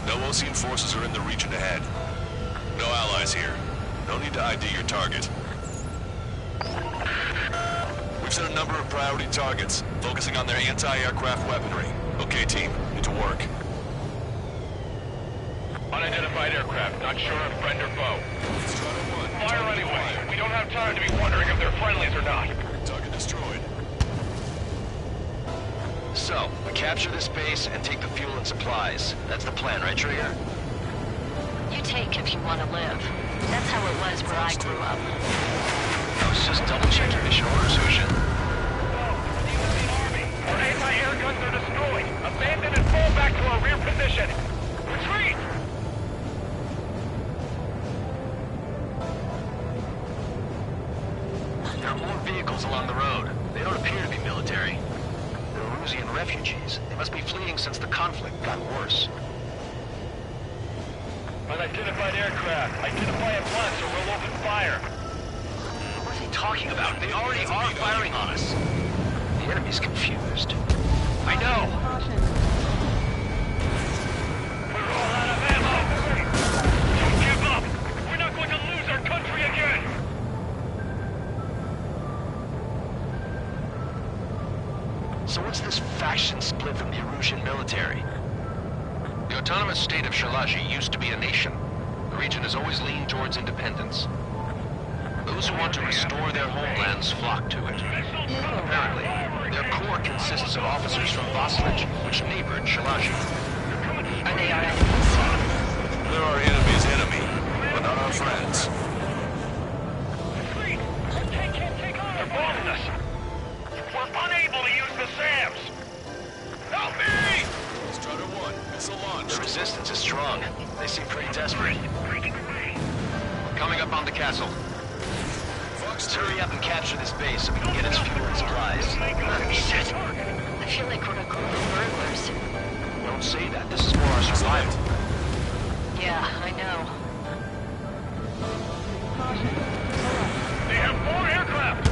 No Osean forces are in the region ahead. No allies here. No need to ID your target. We've set a number of priority targets, focusing on their anti-aircraft weaponry. Okay, team, get to work. Unidentified aircraft, not sure if friend or foe. Strider 1. Fire anyway. We don't have time to be wondering if they're friendlies or not. Target destroyed. So, we capture this base and take the fuel and supplies. That's the plan, right, Trigger? You take if you want to live. That's how it was where I grew up. I was just double-checking mission orders, Hushin. Army. Our anti-air guns are destroyed. Abandon and fall back to our rear position. Retreat! There are more vehicles along the road. They don't appear to be military. They're Erusian refugees. They must be fleeing since the conflict got worse. Unidentified aircraft. Identify at once or we'll open fire. What are they talking about? They already are firing on us. The enemy's confused. I know! We're all out of ammo! Don't give up! We're not going to lose our country again! So what's this faction split from the Erusian military? The autonomous state of Shalaji used to be a nation. The region has always leaned towards independence. Those who want to restore their homelands flock to it. Apparently, their core consists of officers from Vaslij, which neighbored Shalaji. Are they our enemies? They're our enemy's enemy, but not our friends. They're bombing us! We're unable to use the SAMs! Help me! Strider 1, missile launch. The resistance is strong. They seem pretty desperate. Coming up on the castle. Fox 2. Hurry up and capture this base so we can get its fuel and supplies. Shit! I feel like we're a group of burglars. Don't say that. This is for our survival. Yeah, I know. They have more aircraft!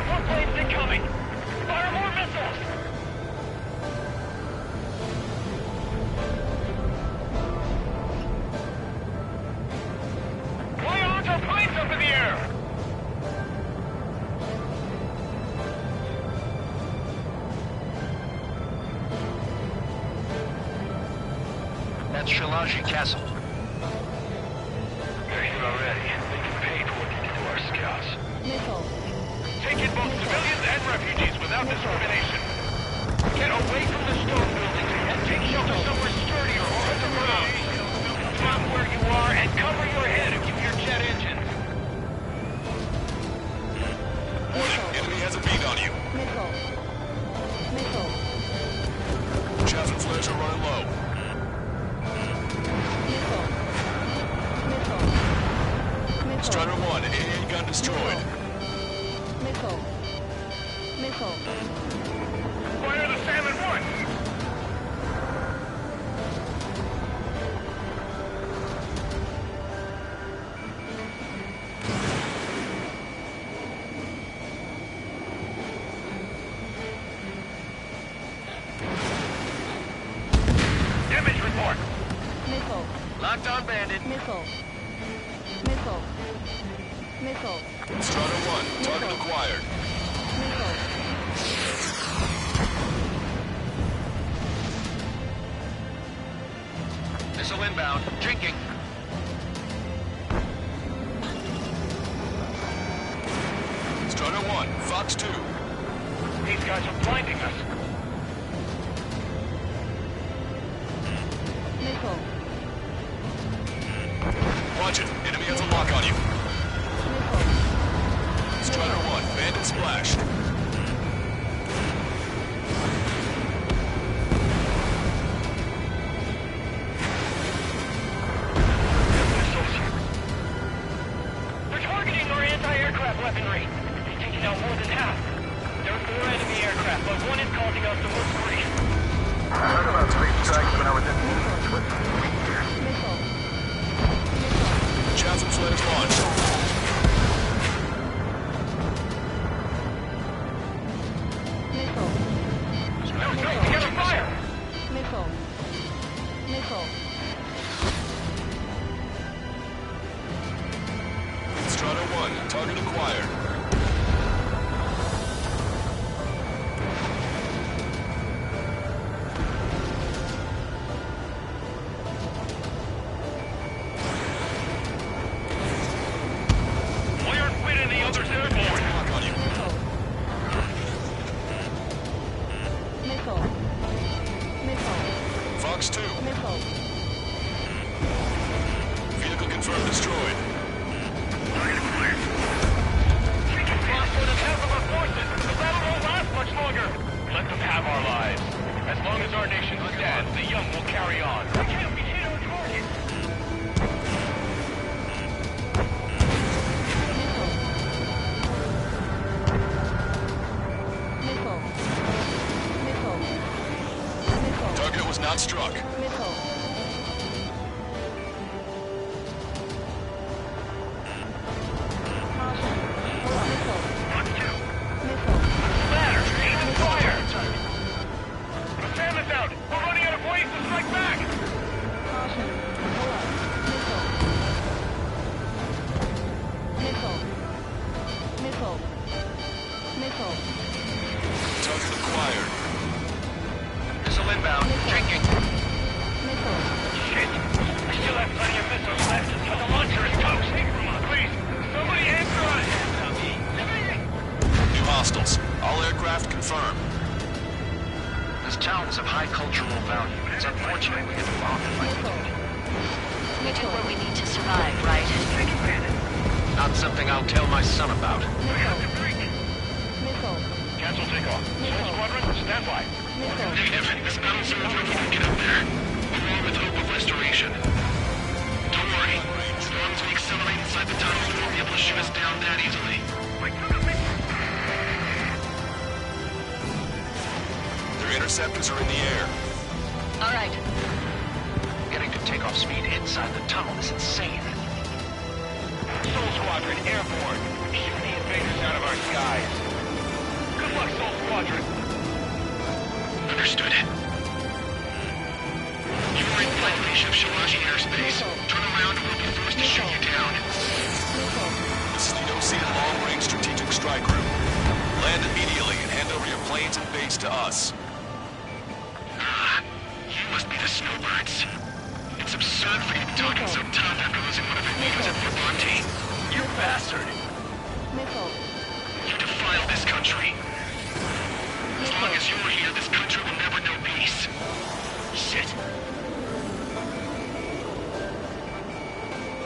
More planes incoming! Fire more missiles! Why aren't our planes up in the air? That's Shalaji Castle. They're here already. They can pay for what they did to our scouts. Missile. Take in both civilians and refugees without discrimination. Get away from the stone buildings and take shelter somewhere sturdier or underground. Drop where you are and cover your head if you hear jet engines. Warning, enemy has a beat on you. Missile. Missile. Chaff and flares are running low. Missile. Missile. Missile. Strider 1, AA gun destroyed. Missile. Missile. Fire the salmon once! Damage report! Missile. Locked on, bandit. Missile. Missile. Missile. Strider 1, target acquired. Missile. Missile inbound. Drinking. Strider 1, Fox 2. These guys are blinding us. Missile. Watch it, enemy has a lock on you. Missile. Strider 1, bandit splashed. They're targeting our anti-aircraft weaponry. They've taken out more than half. There are 4 enemy aircraft, but one is causing us the most grief. I heard about three strikes when I was in Missile. Chaff and flares launched. Missile. No, together fire! Missile. Missile. Strata 1, target acquired. Iron Wit and the others airborne. Lock on you. Missile. Missile. Fox 2, Missile. vehicle confirmed destroyed. Lost more than half of our forces. The battle won't last much longer. Let them have our lives. As long as our nation stands, the young will carry on. We can't hit our target. Missile. Missile. Missile. Target was not struck. Missile. Caution. Missile. Missile. Ladder, aim and fire. The Sam is out. We're running out of ways to strike back. Caution. Missile. Missile. Missile. Target acquired. Missile inbound. Drinking. Missile. Shit. We still have plenty of missiles left, but the launcher is toast. Please, somebody answer us. New hostiles. All aircraft confirmed. This town is of high cultural value. It's unfortunate we get bombed like we did. We do what we need to survive, right? Not something I'll tell my son about. Missile. Cancel takeoff. Soul Squadron, stand by. Missile. Negative. This battle seems like we can get up there. Along with hope of restoration. Don't worry. As long as we accelerate inside the tunnel, they won't be able to shoot us down that easily. Their interceptors are in the air. All right. Getting to takeoff speed inside the tunnel is insane. Soul Squadron, airborne. Shoot the invaders out of our skies. Good luck, Soul Squadron. Understood. You are in violation of Shalaji airspace. Turn around or we'll be forced to shoot you down. Missile. This is the OCN Long-Range Strategic Strike Group. Land immediately and hand over your planes and base to us. You must be the snowbirds. It's absurd for you to be talking so tough after losing one of your leaders at Fort Monty. You bastard! Missile. You defile this country. As long as you're here, this country will never know peace. Shit.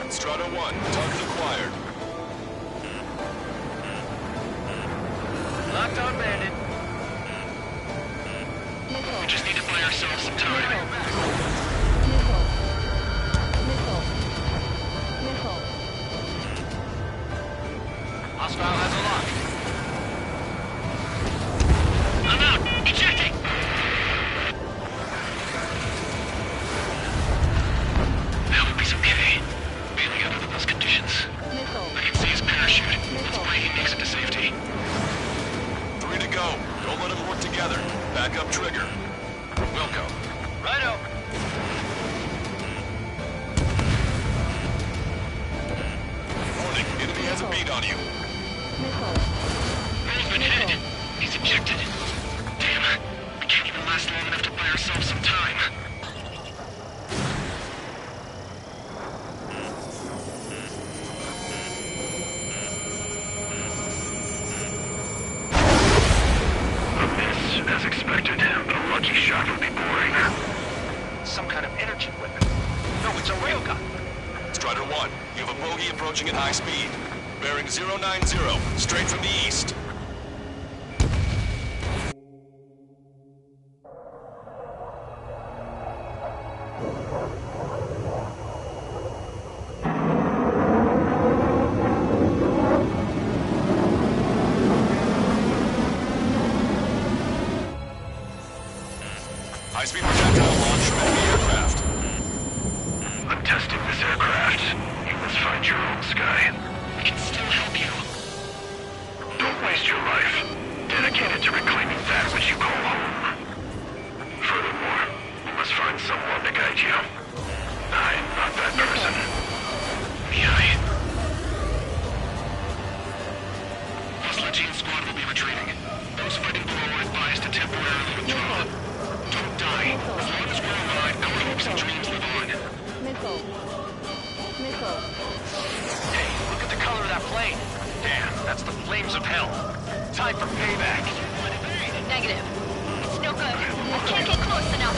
Strata 1, target acquired. Locked on, Bandit. Missile. We just need to buy ourselves some time. Missile. Missile. Missile. Hostile has a lock. I'm out! Ejecting! That would be some K. Bailing out under those conditions. Missile. I can see his parachute. Let's pray he makes it to safety. 3 to go. Don't let them work together. Back up trigger. Wilco. Righto. Warning, enemy has a beat on you. Missile. Roll's been hit. He's ejected. Damn. We can't even last long enough to buy ourselves some time. As expected, a lucky shot would be boring. Some kind of energy weapon. No, it's a railgun. Strider 1, you have a bogey approaching at high speed. Bearing 090, straight from the east. High-speed projectile launch from enemy aircraft. I'm testing this aircraft. You must find your own sky. We can still help you. Don't waste your life. Dedicated to reclaiming that which you call home. Furthermore, you must find someone to guide told you. I'm not that person. Mihai. Hostile team squad will be retreating. Those fighting below are advised to temporarily withdraw. Don't die. As long as we're alive, our hopes and dreams live on. Missile. Missile. Hey, look at the color of that plane. Damn, that's the flames of hell. Time for payback. Negative. It's no good. I can't get close enough.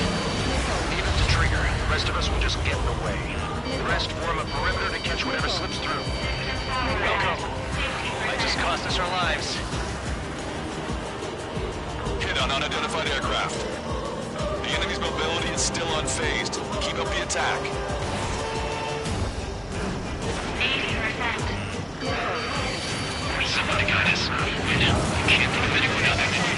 Leave it to Trigger. The rest of us will just get in the way. The rest form a perimeter to catch whatever slips through. Welcome. Might just cost us our lives. Hit on unidentified aircraft. The enemy's mobility is still unfazed. Keep up the attack. 80%. Somebody got us. Wait, I can't think of anyone other than you.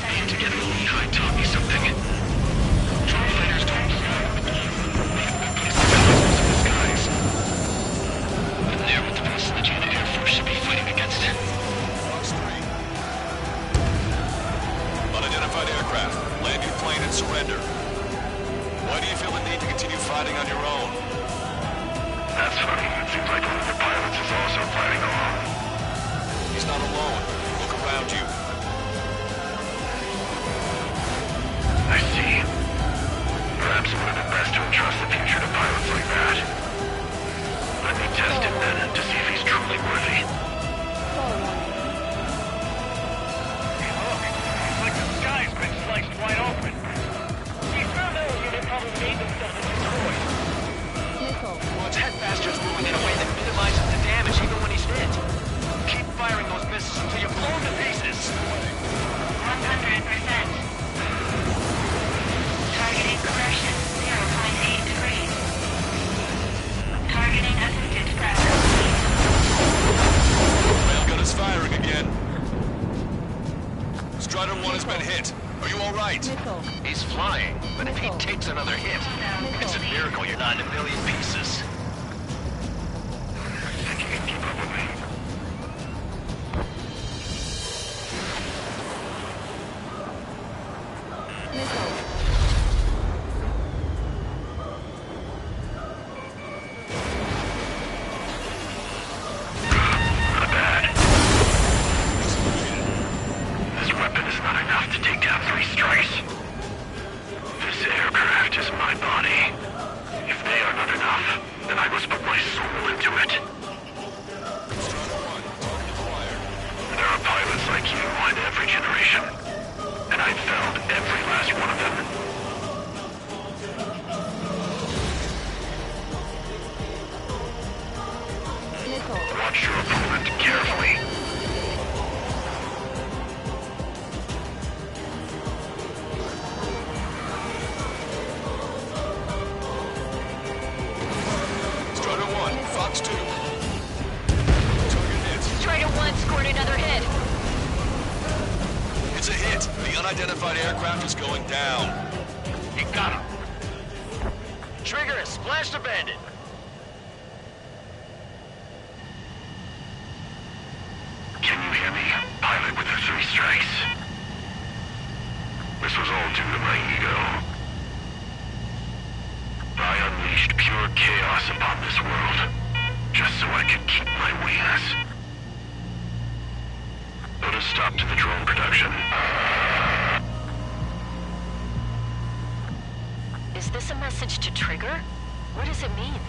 Need to get Mihai taught me something. Drone fighters don't fly. It's the cosmos of the skies. And they're what the West Legion Air Force should be fighting against. Fox 3. Unidentified aircraft. Land your plane and surrender. Why do you feel the need to continue fighting on your own? That's funny. It seems like one of the pilots is also fighting alone. He's not alone. Look around you. I see. Perhaps it would have been best to entrust the future to pilots like that. Let me test him then to see if he's truly worthy. Hey, look. It's like the sky's been sliced wide open. The experimental unit probably made themselves a destroyer. Missile. Well, its head bastard's moving in a way that minimizes the damage even when he's hit. Keep firing those missiles until you're blown to pieces. 100%. Targeting correction, 0.8 degrees. Targeting assisted prep complete. Railgun is firing again. Strider 1 has been hit. Are you all right? Missile. He's flying, but if he takes another hit, it's a miracle you're not in a million pieces. I think you can keep up with me. Missile. Not bad. This weapon is not enough to take down 3 strikes. This aircraft is my body. If they are not enough, then I must put my soul into it. There are pilots like you in every generation, and I've found every last one of them. Missile. Watch your opponent carefully. Strider 1, Fox 2. Target hit. Strider 1 scored another hit. It's a hit. The unidentified aircraft is going down. You got him. Trigger has splashed a bandit. Can you hear me, pilot with the 3 strikes? This was all due to my ego. I unleashed pure chaos upon this world, just so I could keep my wings. Put a stop to the drone production. Is this a message to Trigger? What does it mean?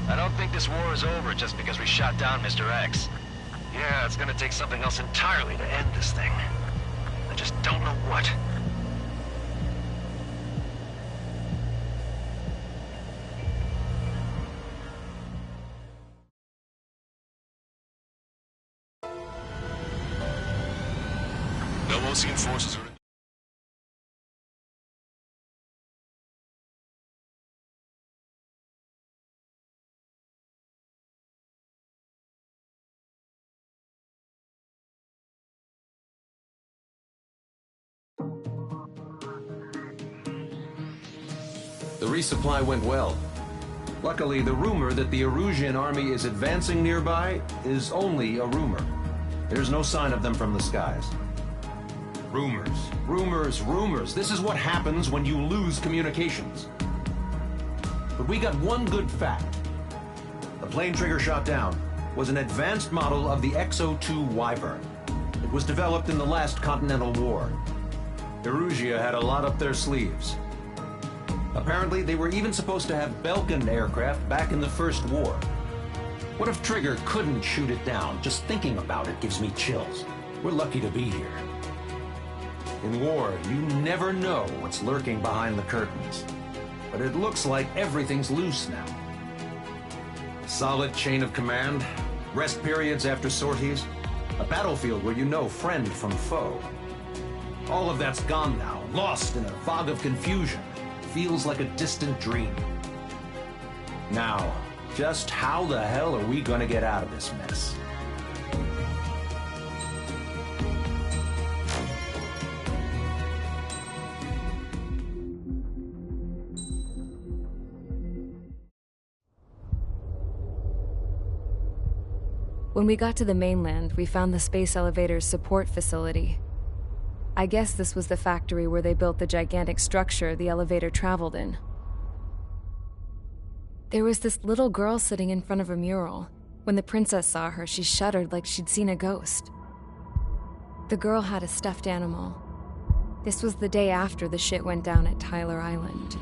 I don't think this war is over just because we shot down Mr. X. Yeah, it's gonna take something else entirely to end this thing. I just don't know what. No Osean forces are... The resupply went well. Luckily, the rumor that the Erusian army is advancing nearby is only a rumor. There's no sign of them from the skies. Rumors, rumors, rumors. This is what happens when you lose communications. But we got one good fact. The plane Trigger shot down was an advanced model of the X-02 Wyvern. It was developed in the last Continental War. Erusia had a lot up their sleeves. Apparently, they were even supposed to have Belkin aircraft back in the First War. What if Trigger couldn't shoot it down? Just thinking about it gives me chills. We're lucky to be here. In war, you never know what's lurking behind the curtains. But it looks like everything's loose now. Solid chain of command, rest periods after sorties, a battlefield where you know friend from foe. All of that's gone now, lost in a fog of confusion. Feels like a distant dream. Now, just how the hell are we gonna get out of this mess? When we got to the mainland, we found the space elevator's support facility. I guess this was the factory where they built the gigantic structure the elevator traveled in. There was this little girl sitting in front of a mural. When the princess saw her, she shuddered like she'd seen a ghost. The girl had a stuffed animal. This was the day after the shit went down at Tyler Island.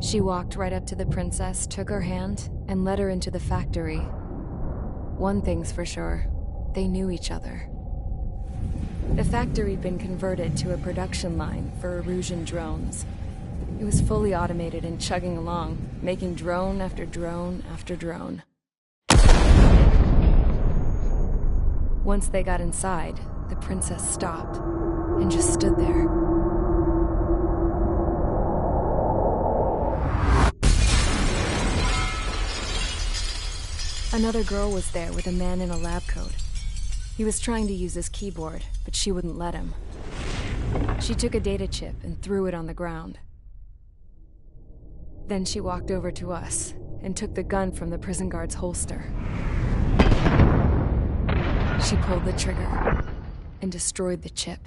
She walked right up to the princess, took her hand, and led her into the factory. One thing's for sure, they knew each other. The factory'd been converted to a production line for Erusian drones. It was fully automated and chugging along, making drone after drone after drone. Once they got inside, the princess stopped and just stood there. Another girl was there with a man in a lab coat. He was trying to use his keyboard, but she wouldn't let him. She took a data chip and threw it on the ground. Then she walked over to us and took the gun from the prison guard's holster. She pulled the trigger and destroyed the chip.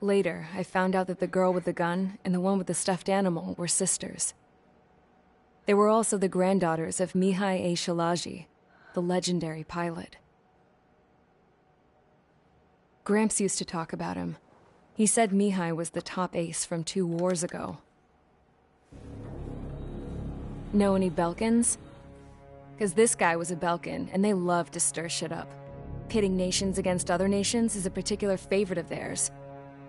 Later, I found out that the girl with the gun and the one with the stuffed animal were sisters. They were also the granddaughters of Mihai A. Shalaji, the legendary pilot. Gramps used to talk about him. He said Mihai was the top ace from 2 wars ago. Know any Belkins? Because this guy was a Belkin, and they love to stir shit up. Pitting nations against other nations is a particular favorite of theirs,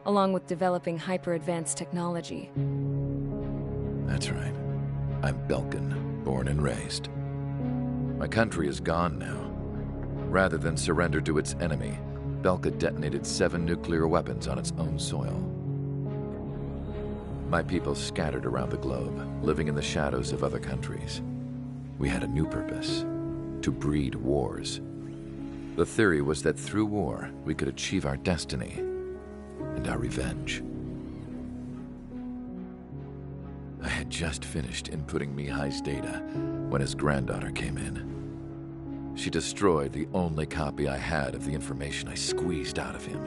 along with developing hyper-advanced technology. That's right. I'm Belkin, born and raised. My country is gone now. Rather than surrender to its enemy, Belka detonated 7 nuclear weapons on its own soil. My people scattered around the globe, living in the shadows of other countries. We had a new purpose: to breed wars. The theory was that through war, we could achieve our destiny and our revenge. I had just finished inputting Mihai's data when his granddaughter came in. She destroyed the only copy I had of the information I squeezed out of him.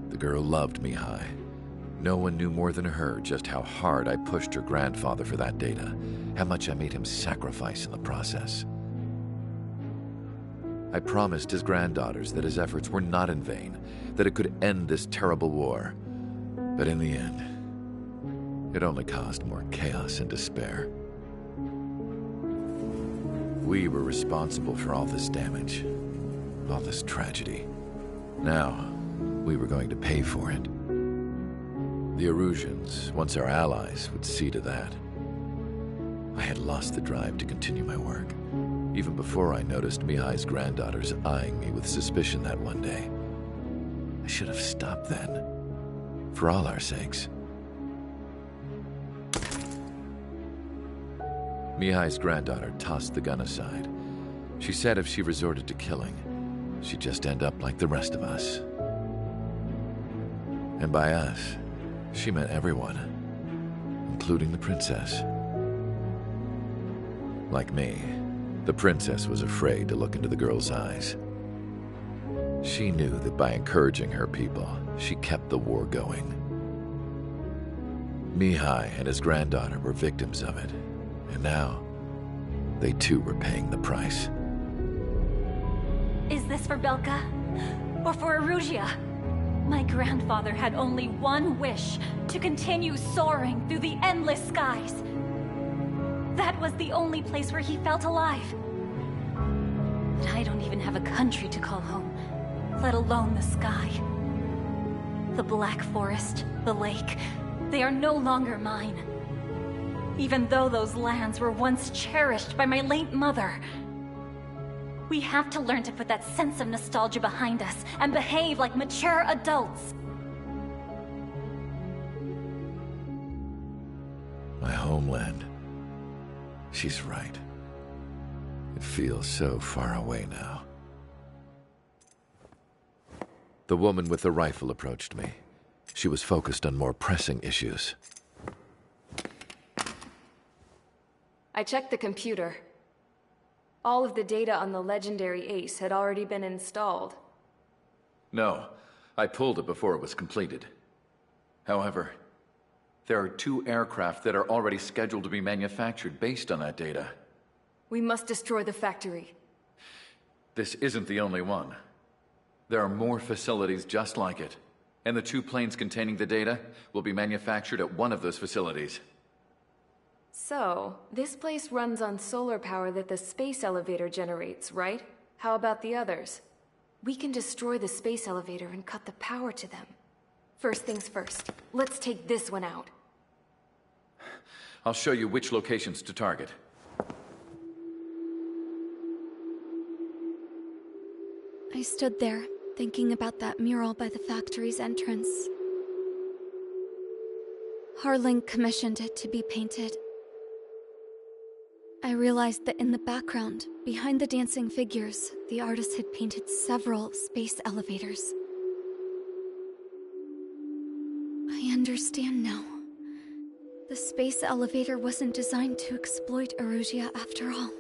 The girl loved Mihai. No one knew more than her just how hard I pushed her grandfather for that data, how much I made him sacrifice in the process. I promised his granddaughters that his efforts were not in vain, that it could end this terrible war. But in the end, it only caused more chaos and despair. We were responsible for all this damage, all this tragedy. Now, we were going to pay for it. The Erusians, once our allies, would see to that. I had lost the drive to continue my work, even before I noticed Mihai's granddaughters eyeing me with suspicion that one day. I should have stopped then, for all our sakes. Mihai's granddaughter tossed the gun aside. She said if she resorted to killing, she'd just end up like the rest of us. And by us, She meant everyone, including the princess. Like me, the princess was afraid to look into the girl's eyes. She knew that by encouraging her people, she kept the war going. Mihai and his granddaughter were victims of it, and now they too were paying the price. Is this for Belka? Or for Erusea? My grandfather had only one wish, to continue soaring through the endless skies. That was the only place where he felt alive. But I don't even have a country to call home, let alone the sky. The Black Forest, the lake, they are no longer mine. Even though those lands were once cherished by my late mother. We have to learn to put that sense of nostalgia behind us and behave like mature adults. My homeland. She's right. It feels so far away now. The woman with the rifle approached me. She was focused on more pressing issues. I checked the computer. All of the data on the legendary Ace had already been installed. No, I pulled it before it was completed. However, there are 2 aircraft that are already scheduled to be manufactured based on that data. We must destroy the factory. This isn't the only one. There are more facilities just like it, and the 2 planes containing the data will be manufactured at one of those facilities. So, this place runs on solar power that the space elevator generates, right? How about the others? We can destroy the space elevator and cut the power to them. First things first, let's take this one out. I'll show you which locations to target. I stood there, thinking about that mural by the factory's entrance. Harling commissioned it to be painted. I realized that in the background, behind the dancing figures, the artist had painted several space elevators. I understand now. The space elevator wasn't designed to exploit Erusea after all.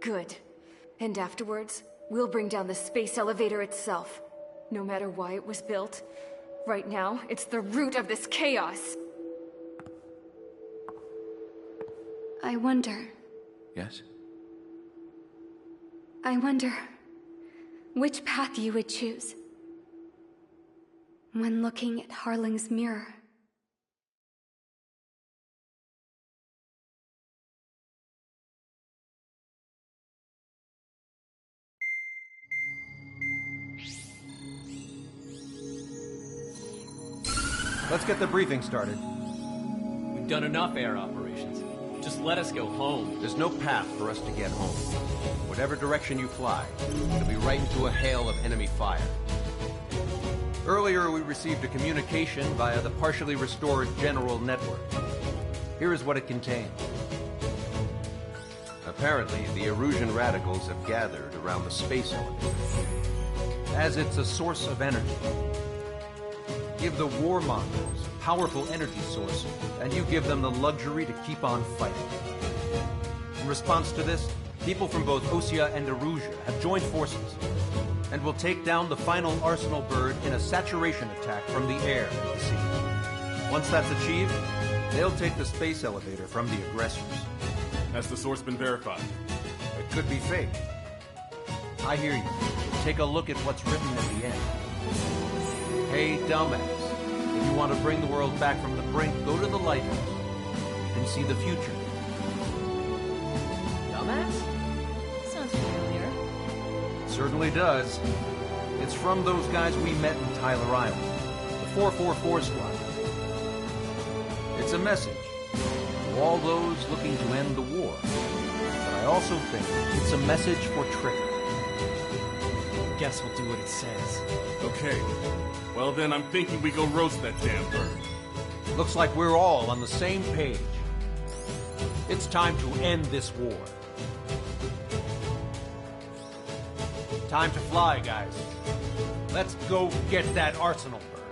Good. And afterwards, we'll bring down the space elevator itself. No matter why it was built, right now, it's the root of this chaos. I wonder... Yes? I wonder which path you would choose when looking at Harling's mirror. Let's get the briefing started. We've done enough air operations. Just let us go home. There's no path for us to get home. Whatever direction you fly, it'll be right into a hail of enemy fire. Earlier, we received a communication via the partially restored general network. Here is what it contained. Apparently, the Erusian radicals have gathered around the space elevator, as it's a source of energy. Give the warmongers a powerful energy source, and you give them the luxury to keep on fighting. In response to this, people from both Osea and Erusea have joined forces, and will take down the final Arsenal bird in a saturation attack from the air and the sea. Once that's achieved, they'll take the space elevator from the aggressors. Has the source been verified? It could be fake. I hear you. Take a look at what's written at the end. Hey, dumbass. If you want to bring the world back from the brink, go to the lighthouse. You can see the future. Dumbass? Sounds familiar. It certainly does. It's from those guys we met in Tyler Island. The 444 Squad. It's a message to all those looking to end the war. But I also think it's a message for Trigger. Guess we'll do what it says. Okay. Well then, I'm thinking we go roast that damn bird. Looks like we're all on the same page. It's time to end this war. Time to fly, guys. Let's go get that arsenal bird.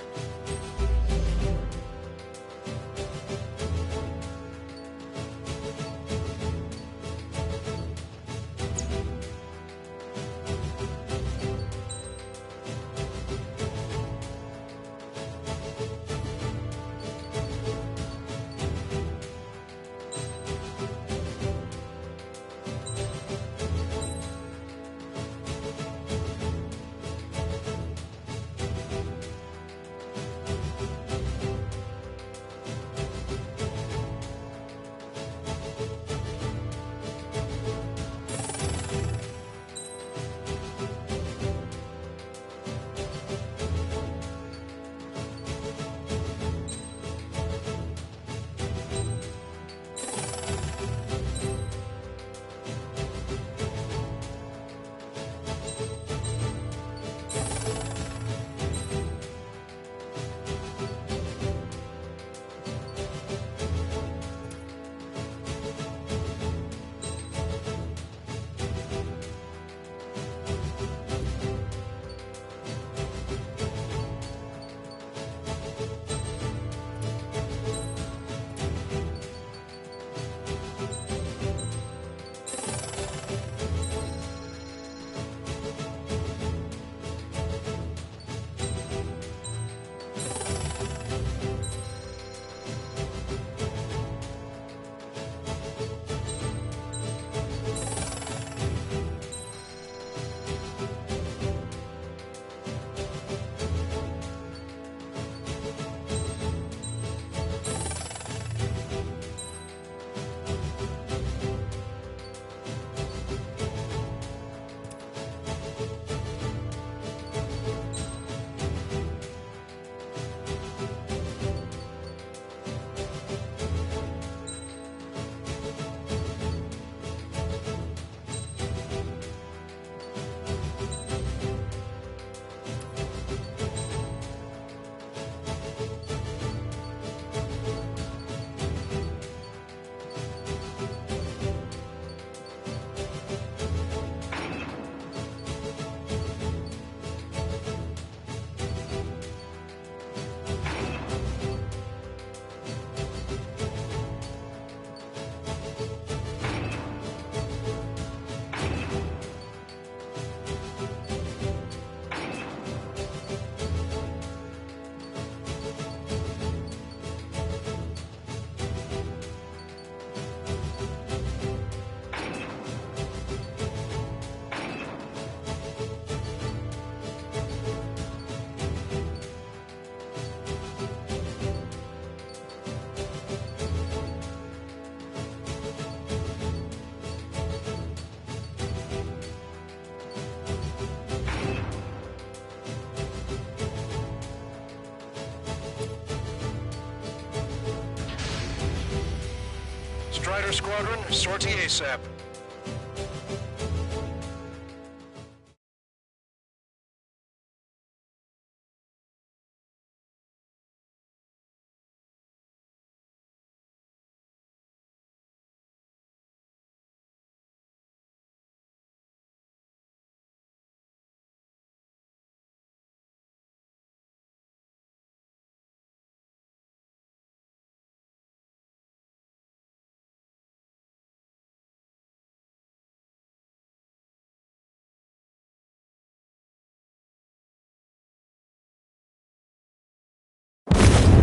Strider Squadron, sortie ASAP.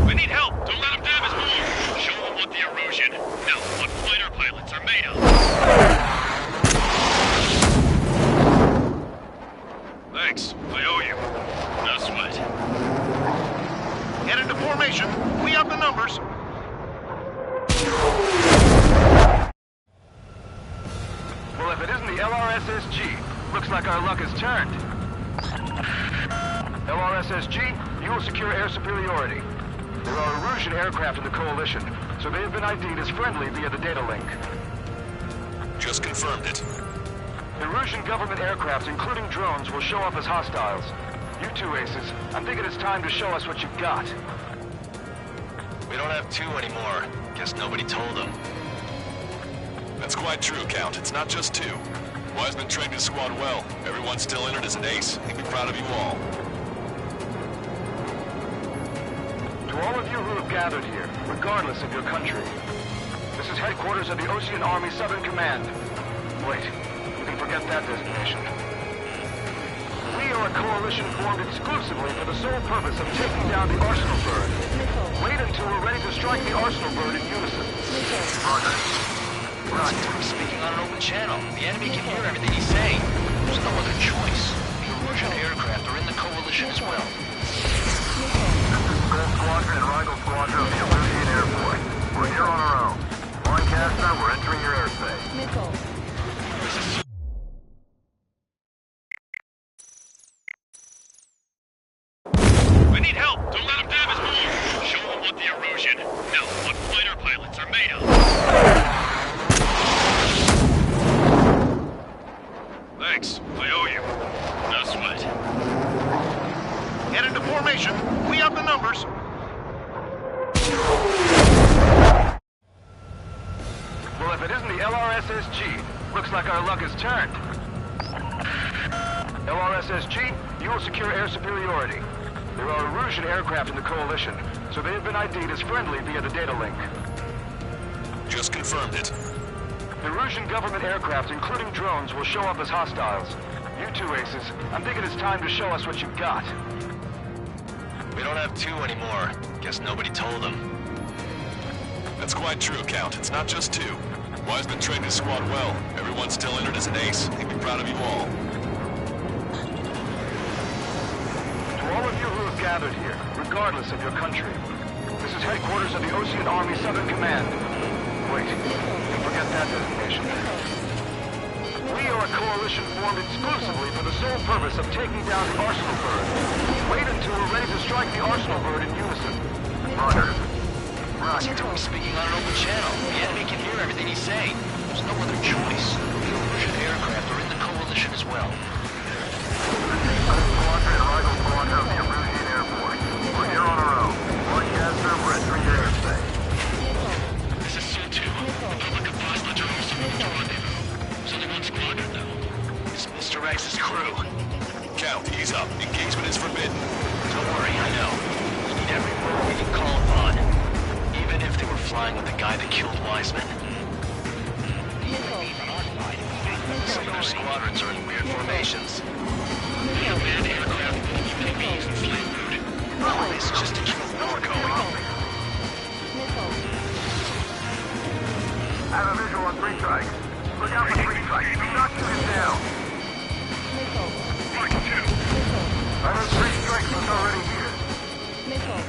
We need help! Don't let them damage more! Show them what the Erusian, no, what fighter pilots are made of! Thanks, I owe you. No sweat. Get into formation. We have the numbers. Well, if it isn't the LRSSG, looks like our luck has turned. LRSSG, you will secure air superiority. There are Erusian aircraft in the Coalition, so they have been ID'd as friendly via the data link. Just confirmed it. Erusian government aircraft, including drones, will show up as hostiles. You two aces, I'm thinking it's time to show us what you've got. We don't have two anymore. Guess nobody told them. That's quite true, Count. It's not just two. Wiseman trained his squad well. Everyone still entered as an ace. He'd be proud of you all. all of you who have gathered here, regardless of your country, this is headquarters of the Ocean Army Southern Command. Wait, you can forget that designation. We are a coalition formed exclusively for the sole purpose of taking down the Arsenal bird. Wait until we're ready to strike the Arsenal bird in unison. Right. He's speaking on an open channel. The enemy can hear everything he's saying. There's no other choice. The Erusian aircraft are in the coalition as well. Gold Squadron and Rigel Squadron of the Erusian Air Force. We're here on our own. Lancaster, we're entering your airspace. Missile. We need help! Don't let them damage more! Show them what the Erusian, no, what fighter pilots are made of! Thanks, I owe you. No sweat. Get into formation. We have the numbers. Well, if it isn't the LRSSG, looks like our luck has turned. LRSSG, you will secure air superiority. There are Erusian aircraft in the coalition, so they have been ID'd as friendly via the data link. Just confirmed it. The Erusian government aircraft, including drones, will show up as hostiles. You two aces, I'm thinking it's time to show us what you've got. We don't have two anymore. Guess nobody told them. That's quite true, Count. It's not just two. Wiseman trained his squad well. Everyone's still entered as an ace. He'd be proud of you all. To all of you who have gathered here, regardless of your country, this is headquarters of the Ocean Army Southern Command. Wait, you forget that designation. We are a coalition formed exclusively for the sole purpose of taking down the Arsenal bird. Wait until we're ready to strike the Arsenal bird in unison. Roger. He's speaking on an open channel. The enemy can hear everything he's saying. There's no other choice. The Erusian aircraft are in the coalition as well. Squadron and Rigel Squadron of the Erusian Air Force. We're here on our own. Lancaster, we're entering your airspace. This is Sol-2. The public of Basla Jerusalem moved to rendezvous. There's only one squadron, though. It's Mr. X's crew. Count, ease up. Engagement is forbidden. Don't worry, I know. We need every word we can call upon. Even if they were flying with the guy that killed Wiseman. Some of their squadrons are in weird formations. We have manned aircraft with UAVs and flame food. All this just to keep a war going. I have a visual on 3 strikes. Look out for 3 strikes. Do not shoot him down. Strike 2. I have 3 strikes. He's already here. Missile.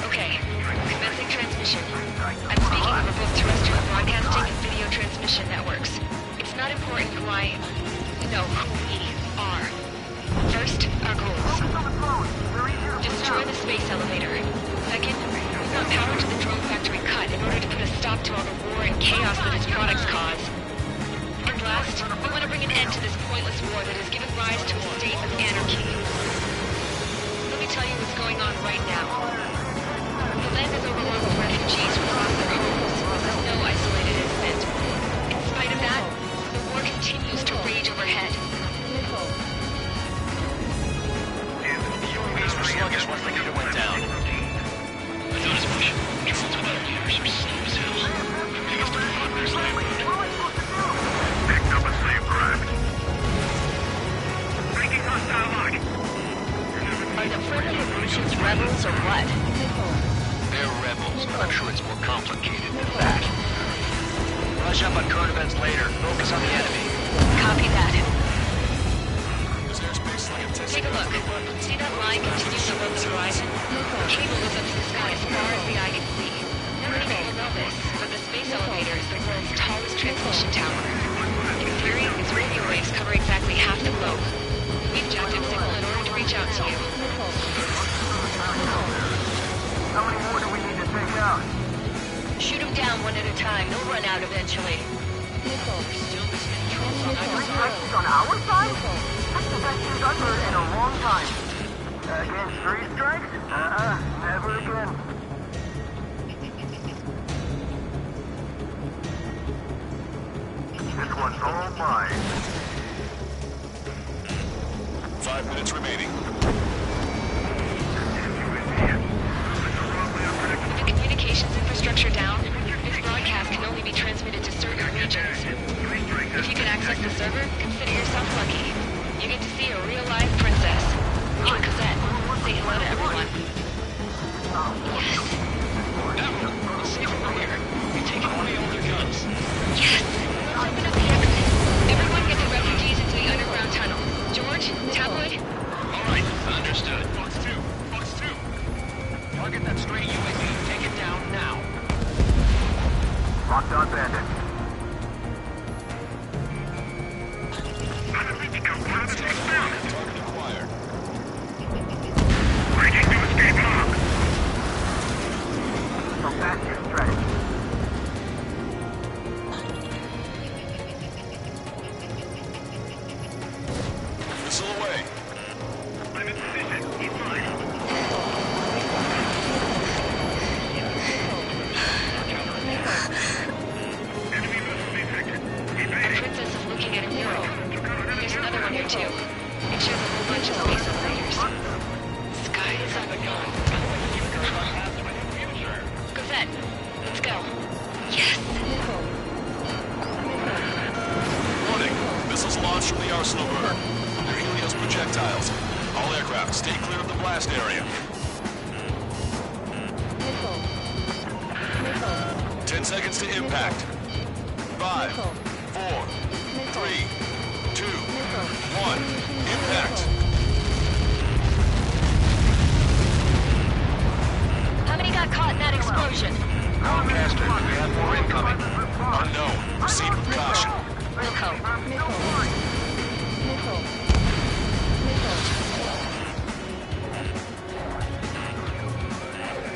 Okay, commencing transmission. I'm speaking over both terrestrial broadcasting and video transmission networks. It's not important who I... No, who we are. First, our goals. Destroy the space elevator. Second, we want power to the drone factory cut in order to put a stop to all the war and chaos that its products cause. And last, we want to bring an end to this pointless war that has given rise to a state of anarchy. Let me tell you what's going on right now. The land is overrun with refugees who lost their homes. There's no isolated incident. In spite of that, the war continues to rage overhead. The UAVs were sluggish once the leader went down. I thought as much. Drones without leaders are slow as hell. The biggest deployment is slave food. Picked up a slave craft. Breaking hostile lock. Are the friendly Erusians rebels or what? They're rebels, but I'm sure it's more complicated than that. Rush up on current events later. Focus on the enemy. Copy that. This airspace like a test. Take a look. See that line continuing above the horizon? The cable goes up to the sky as far as the eye can see. Not many people know this, but the space elevator is the world's tallest transmission tower. In theory, its radio waves cover exactly half the globe. We've jacked its signal in order to reach out to you. How many more do we need to take out? Shoot them down one at a time. They'll run out eventually. Strikes on our side? That's the best news I've heard in a long time. Against 3 strikes? Never again. This one's all mine. 5 minutes remaining. With the communications infrastructure down, this broadcast can only be transmitted to certain regions. If you can access the server, consider yourself lucky. You get to see a real live princess. And Cosette, say hello to everyone. Yes. Admiral, let's see from here. We take away all their guns. Yes! Let's open up the exit. Everyone get the refugees into the underground tunnel. George, Tabloid? All right, understood. Fox 2. Fox 2. Target that stray UAV. Take it down now. Locked on bandit. Target acquired. Breaking to escape lock. So back your strategy. Missile away. I'm in position. He's mine. Enemy missile detected. The princess is looking at a mural. There's another one here too. It shows a whole bunch of space elevators. Sky is on the gun. Cosette, let's go. Yes! Warning. Missiles launched from the Arsenal bird. They're Helios projectiles. All aircraft, stay clear of the blast area. 10 seconds to impact. 5, 4, 3, 2, 1. Impact. How many got caught in that explosion? Comcaster, we have more incoming. Unknown. Proceed with caution. Wilco.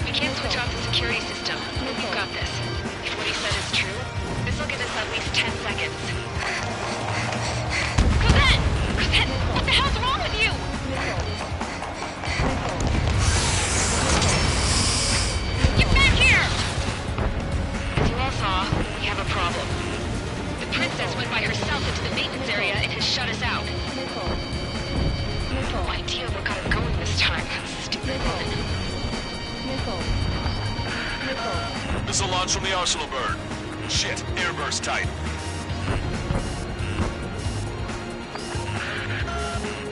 We can't switch off the security system, but we've got this. If what he said is true, this will give us at least 10 seconds. Cosette! Cosette! What the hell's wrong with you? Get back here! As you all saw, we have a problem. The princess went by herself into the maintenance area and has shut us out. No idea what got her going this time. Stupid woman. Missile launch from the Arsenal bird. Shit, airburst tight.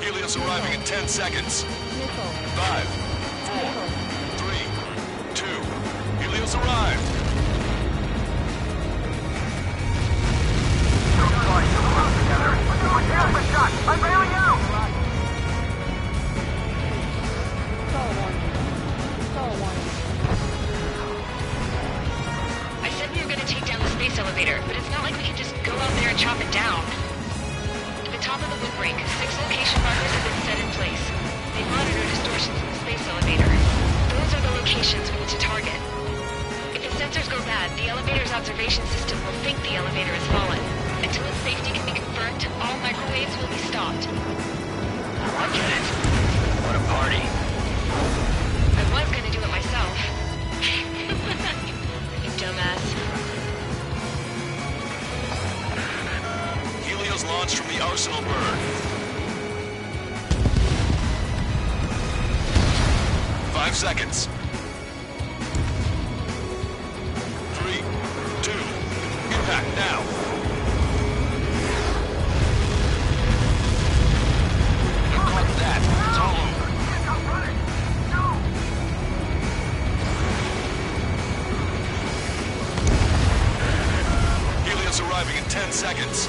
Helios arriving in 10 seconds. 5, 4, 3, 2. Helios arrived. I'm bailing out! I said we were going to take down the space elevator, but it's not like we can just go out there and chop it down. At the top of the windbreak, 6 location markers have been set in place. They monitor distortions in the space elevator. Those are the locations we need to target. If the sensors go bad, the elevator's observation system will think the elevator has fallen. Until its safety can be confirmed, all microwaves will be stopped. I get it. What a party. I was going to do it myself. You dumbass. Helios launched from the Arsenal bird. 5 seconds. 3, 2, impact now. Like that, it's all over. Helios arriving in 10 seconds.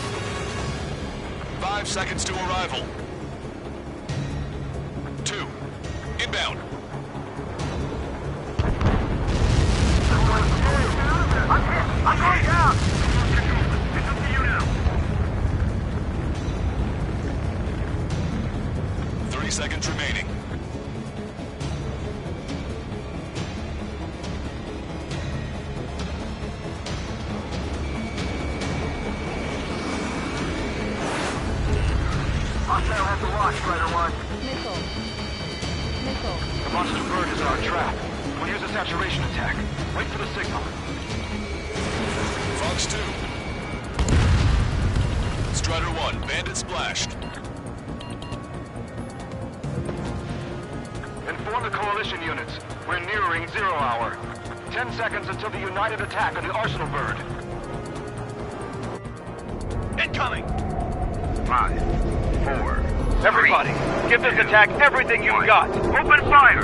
5 seconds to arrival. 2, inbound. I'm going down! It's up to you now. 30 seconds remaining. Hostile has the watch, Strider 1. The monster bird is in our trap. We'll use a saturation attack. Wait for the signal. Fox 2. Strider 1, bandit splashed. Inform the coalition units. We're nearing 0 hour. 10 seconds until the united attack on the Arsenal bird. Incoming! 5, 4. Everybody, give this attack everything you've got. Open fire!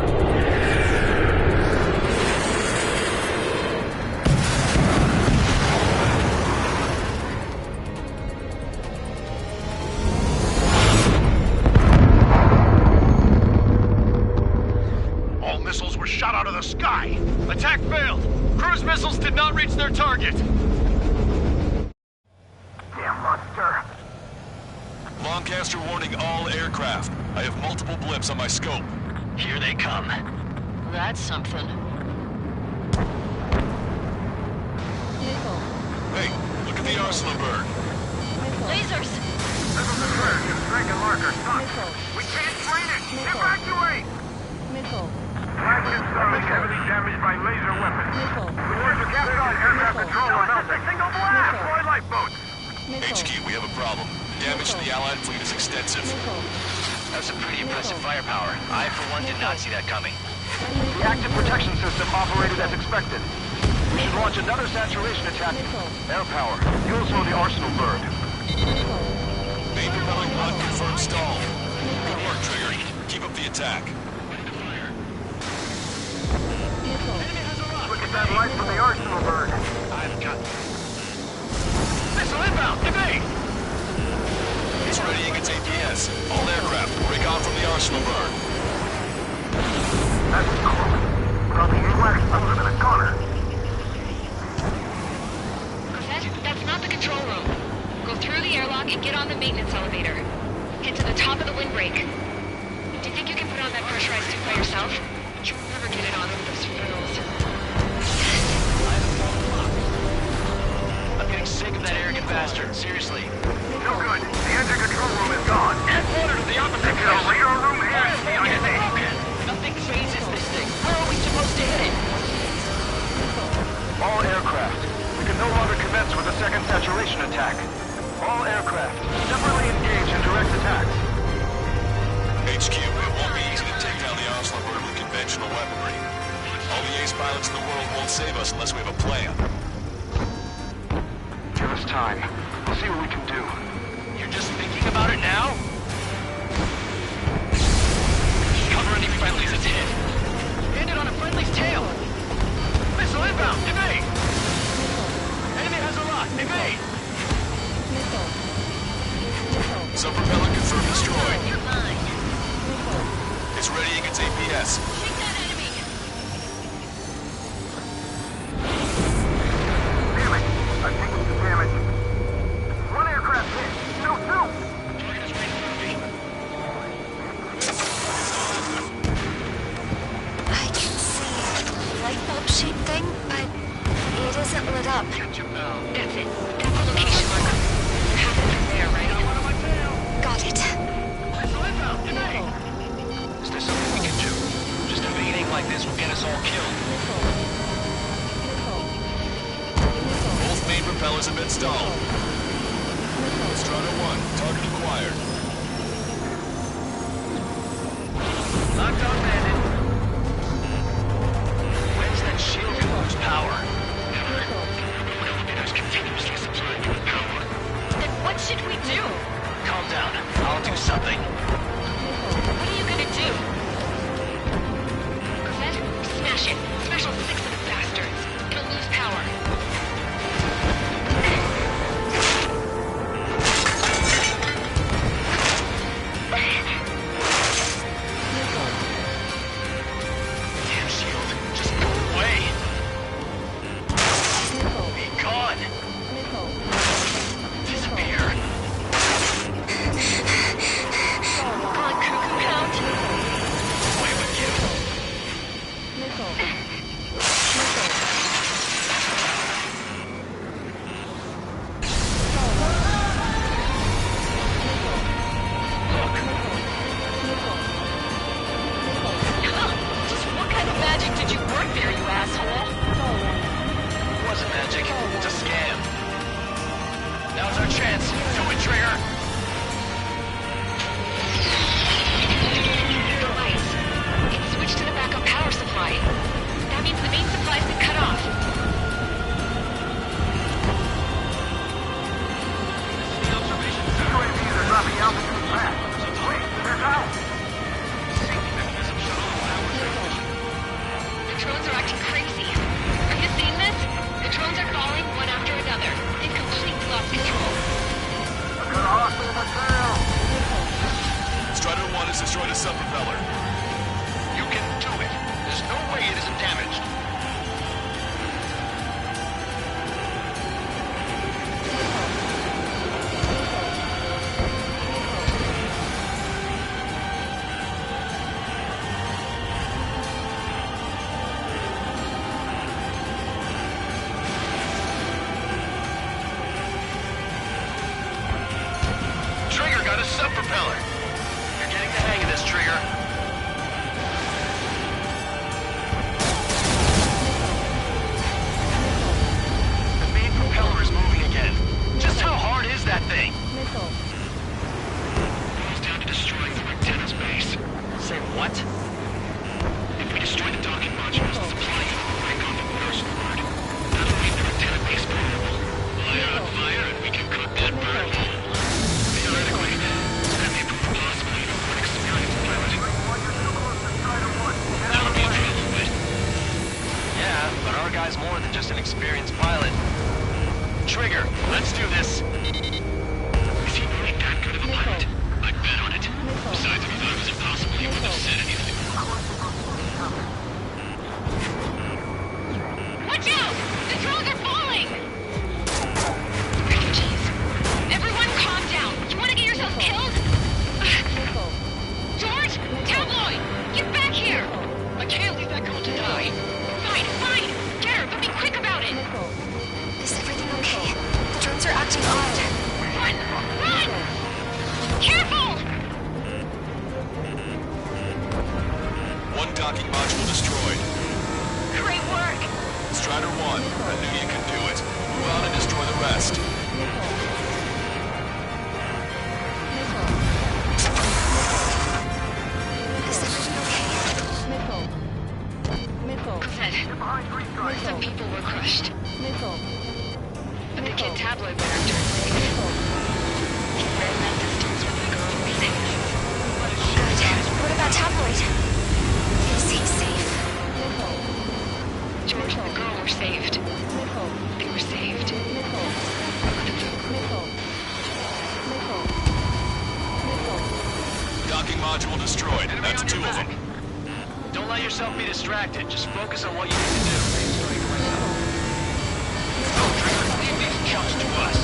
All missiles were shot out of the sky. Attack failed. Cruise missiles did not reach their target. Damn monster. Lancaster warning all aircraft. I have multiple blips on my scope. Here they come. That's something. Missile. Hey, look at the Arsenal bird. Lasers! Missiles are clear. Strike and marker. Stop. Missile. We can't train it. Missile. Evacuate! Missile. Flag confirmed. Heavily damaged by laser weapons. Missile. Reports are captured on aircraft control are mounted. Single blast! Deploy lifeboats! Missile. HQ, we have a problem. Damage to the Allied fleet is extensive. Missile. That's some pretty impressive firepower. I, for one, did not see that coming. The active protection system operated as expected. We should launch another saturation attack. Air power. You'll slow the Arsenal bird. Main propelling pod confirmed stall. Good work, Trigger. Keep up the attack. Look at that light from the Arsenal bird. I've got... Missile inbound! Evade! It's readying its APS. All aircraft, break off from the Arsenal bird. That's cool. We're on the AWACS. I'm in a corner. That's not the control room. Go through the airlock and get on the maintenance elevator. Get to the top of the windbreak. Do you think you can put on that pressurized suit by yourself? You'll never get it on with those frills. I'm getting sick of that arrogant bastard. Seriously. No good. The engine control room is gone. And order to the opposite The radar room and the broken. Nothing phases this thing. How are we supposed to hit it? All aircraft. We can no longer commence with a second saturation attack. All aircraft, separately engage in direct attacks. HQ, it won't be easy to take down the Arsenal bird with conventional weaponry. All the ace pilots in the world won't save us unless we have a plan. Give us time. We'll see what we can do. You're just thinking about it now? Cover any friendlies it's hit. Hit it on a friendly's tail. Missile inbound. Evade. Enemy has a lock. Evade. Some propeller confirmed destroyed. It's readying its APS. Damn it. I've taken some damage. One aircraft hit. No, two. I can see a light bulb shaped thing, but it isn't lit up. That's it. That's the location marker. You're halfway from there, right? Got it. Is there something we can do? Just evading like this will get us all killed. Both main propellers have been stalled. Strider 1, target acquired. Locked on, bandit. When's that shield gonna lose power? Never. Elevators continuously supplying you with power. Then what should we do? Calm down. I'll do something. What are you gonna do? Smash it. Smash all 6 of the bastards. It'll lose power. Damn shield. Just go away. Be gone. Disappear. Come on, Cuckoo Pound. Away with you. Just what kind of magic did you work there, you asshole? It wasn't magic. It's a scam. Now's our chance. Do it, Trigger! The lights. It's switched to the backup power supply. That means the main supply's been cut off. UAVs are dropping altitude fast. Wait, they're down. The drones are acting crazy. Are you seeing this? The drones are falling one after another. They've completely lost control. I've got a hostile material. Strider 1 has destroyed a sub-propeller. You can do it. There's no way it isn't damaged. Trigger got a sub-propeller. You're getting the hang of this, Trigger. The main propeller is moving again. Just how hard is that thing? Missile. Boils down to destroying the antenna's base. Say what? If we destroy the docking modules, the supply unit will break off the first word. That'll leave their antenna base vulnerable. Fire on fire, and we can cook that bird whole. Theoretically, that may prove possible even for an experienced pilot. That'll be a trouble, but Yeah, but our guy's more than just an experienced pilot. Trigger, let's do this. is he really that good of a pilot? I'd bet on it. Besides, if he thought it was impossible, he wouldn't have said anything. Watch out! The drones are falling! Refugees. Everyone calm down. You want to get yourself killed? George! Tabloid! Get back here! I can't leave that girl to die. Fine, fine! Get her, but be quick about it! Is everything okay? The drones are acting odd. Run! Run! Careful! One docking module destroyed. Great work! Strider 1, I knew you could do it. Move out and destroy the rest. Is everything okay? Missile. Missile. Good. Some people were crushed. Missile. But the kid Tabloid went after him safe. He ran that distance when the girl was safe. Good. What about Tabloid? Is he safe? George and the girl were saved. They were saved. Docking module destroyed. That's 2 of them. Don't let yourself be distracted. Just focus on what you need to do. Go, Trigger. Leave these chumps to us.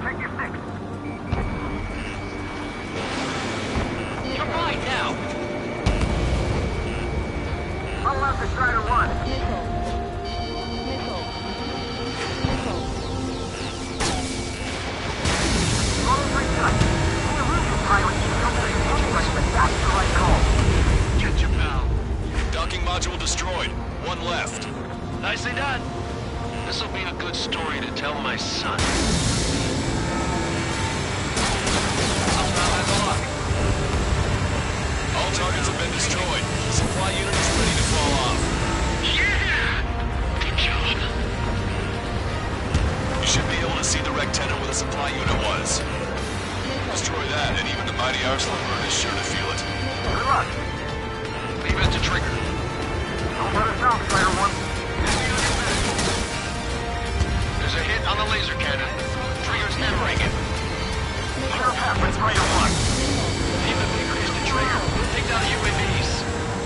Take your six. You're right now. Unlock the Strider 1. Total reset. The illusion pilot killed the anyway, but that's the right call. Get your pal. Docking module destroyed. 1 left. Nicely done. This'll be a good story to tell my son. Somehow that's a luck. All targets have been destroyed. Supply unit is ready to fall off. yeah! Good job. You should be able to see the rectenna where the supply unit was. Destroy that, and even the mighty Arsenal bird is sure to feel it. Good luck. Leave it to Trigger. Don't let us down, Strider 1. There's a hit on the laser cannon. Trigger's hammering it. Sure path with Strider 1. Leave the big crease to Trigger. We'll take down the UAVs.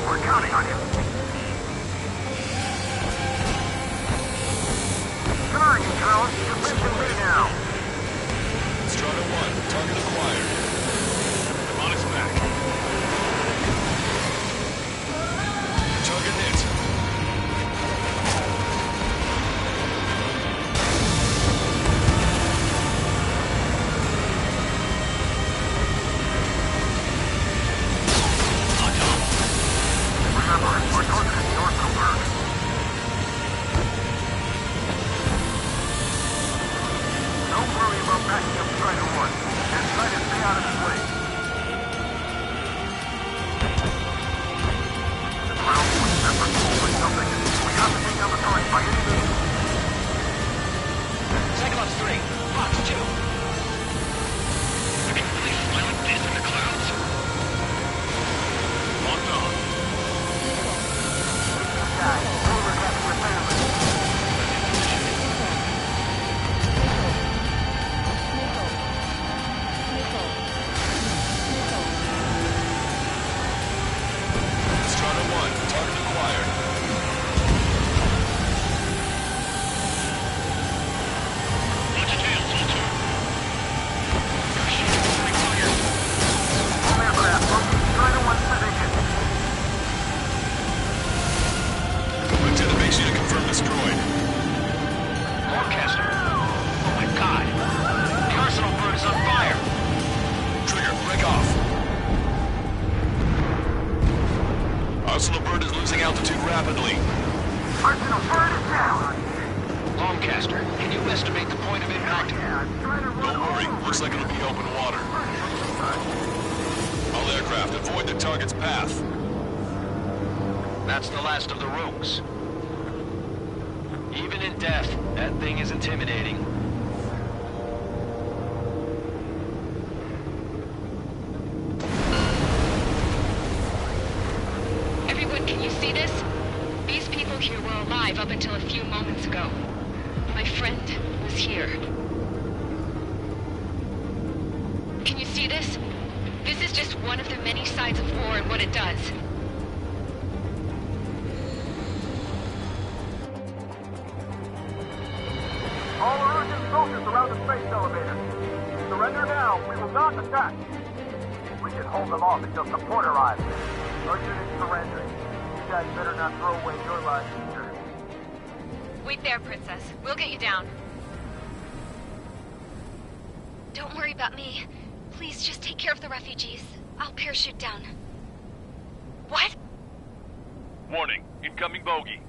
We're counting on you. Sorry, Charles. Position me now. Strider 1, target acquired. I'm on its back. Target hit. Remember, we're targeting Northumberland. too. I can really fly like this in the clouds. Locked on. Strata 1, target acquired. Watch your tail, soldier. All aircraft, locate Strider 1's position. Lieutenant, make sure to confirm destroyed. Lancaster. Oh my god. The arsenal bird is on fire. Trigger, break off. Arsenal bird is losing altitude rapidly. Arsenal bird is down. Lancaster, can you estimate the point of impact? Don't worry, looks like it'll be open water. All aircraft, avoid the target's path. That's the last of the rogues. Even in death, that thing is intimidating. Everyone, can you see this? These people here were alive up until a few moments ago. My friend was here. Can you see this? This is just one of the many sides of war and what it does. All Erusian soldiers around the space elevator. Surrender now. We will not attack. We can hold them off until support arrives. Our unit's surrendering. You guys better not throw away your lives either. Wait there, Princess. We'll get you down. Don't worry about me. Please just take care of the refugees. I'll parachute down. What? Warning, incoming bogey.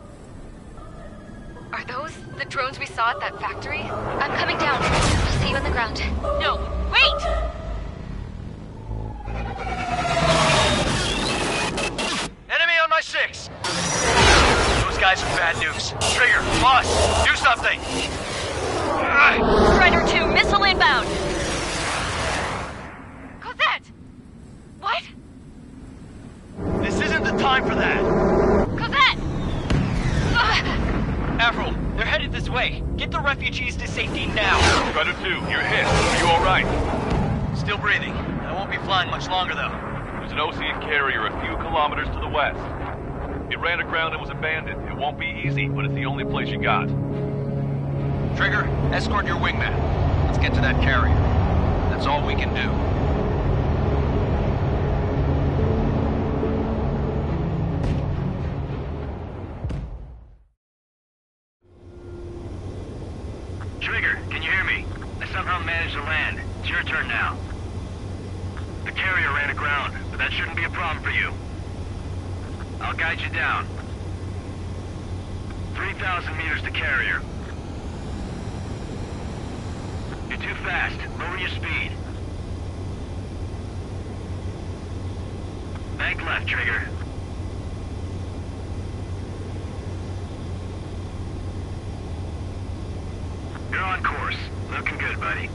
Are those the drones we saw at that factory? I'm coming down. I'll see you on the ground. No, wait! Enemy on my 6. Those guys are bad news. Trigger, boss, do something. Strider 2, missile inbound. Cosette! What? This isn't the time for that. Cosette! Avril, they're headed this way. Get the refugees to safety now. Strider 2, you're hit. Are you alright? Still breathing. I won't be flying much longer, though. There's an Osean carrier a few kilometers to the west. It ran aground and was abandoned. It won't be easy, but it's the only place you got. Trigger, escort your wingman. Let's get to that carrier. That's all we can do. Trigger, can you hear me? I somehow managed to land. It's your turn now. The carrier ran aground, but that shouldn't be a problem for you. I'll guide you down. 3,000 meters to carrier. You're too fast. Lower your speed. Bank left, Trigger. You're on course. Looking good, buddy.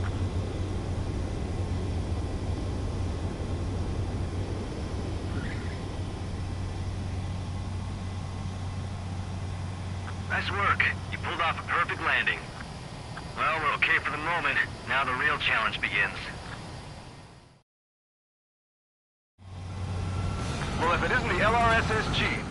Nice work. You pulled off a perfect landing. Well, we're okay for the moment. Now the real challenge begins. Well, if it isn't the LRSSG,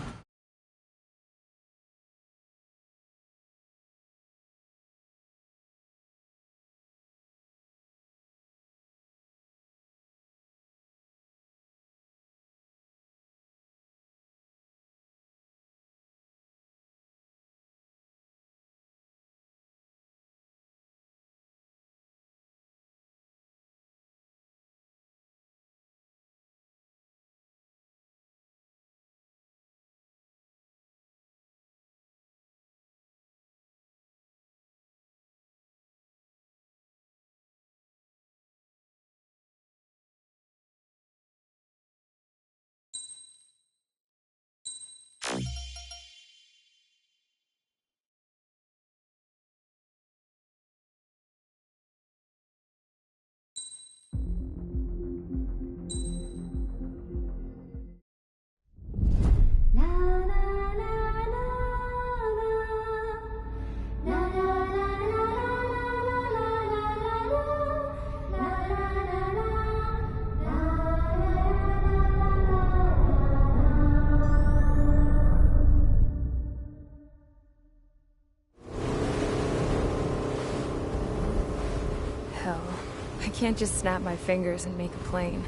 can't just snap my fingers and make a plane.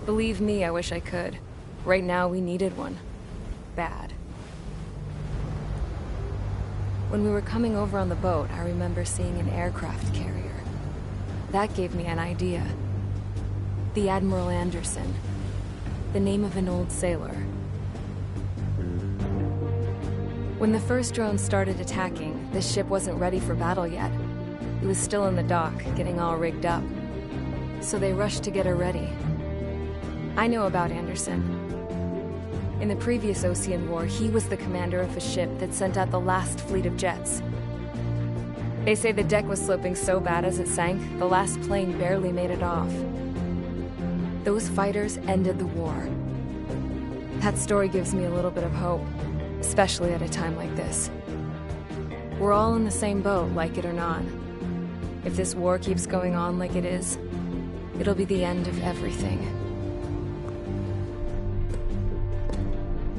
Believe me, I wish I could. Right now, we needed one. Bad. When we were coming over on the boat, I remember seeing an aircraft carrier. That gave me an idea. The Admiral Anderson. The name of an old sailor. When the first drone started attacking, the ship wasn't ready for battle yet. It was still in the dock, getting all rigged up. So they rushed to get her ready. I know about Anderson. In the previous Osean War, he was the commander of a ship that sent out the last fleet of jets. They say the deck was sloping so bad as it sank, the last plane barely made it off. Those fighters ended the war. That story gives me a little bit of hope, especially at a time like this. We're all in the same boat, like it or not. If this war keeps going on like it is, it'll be the end of everything.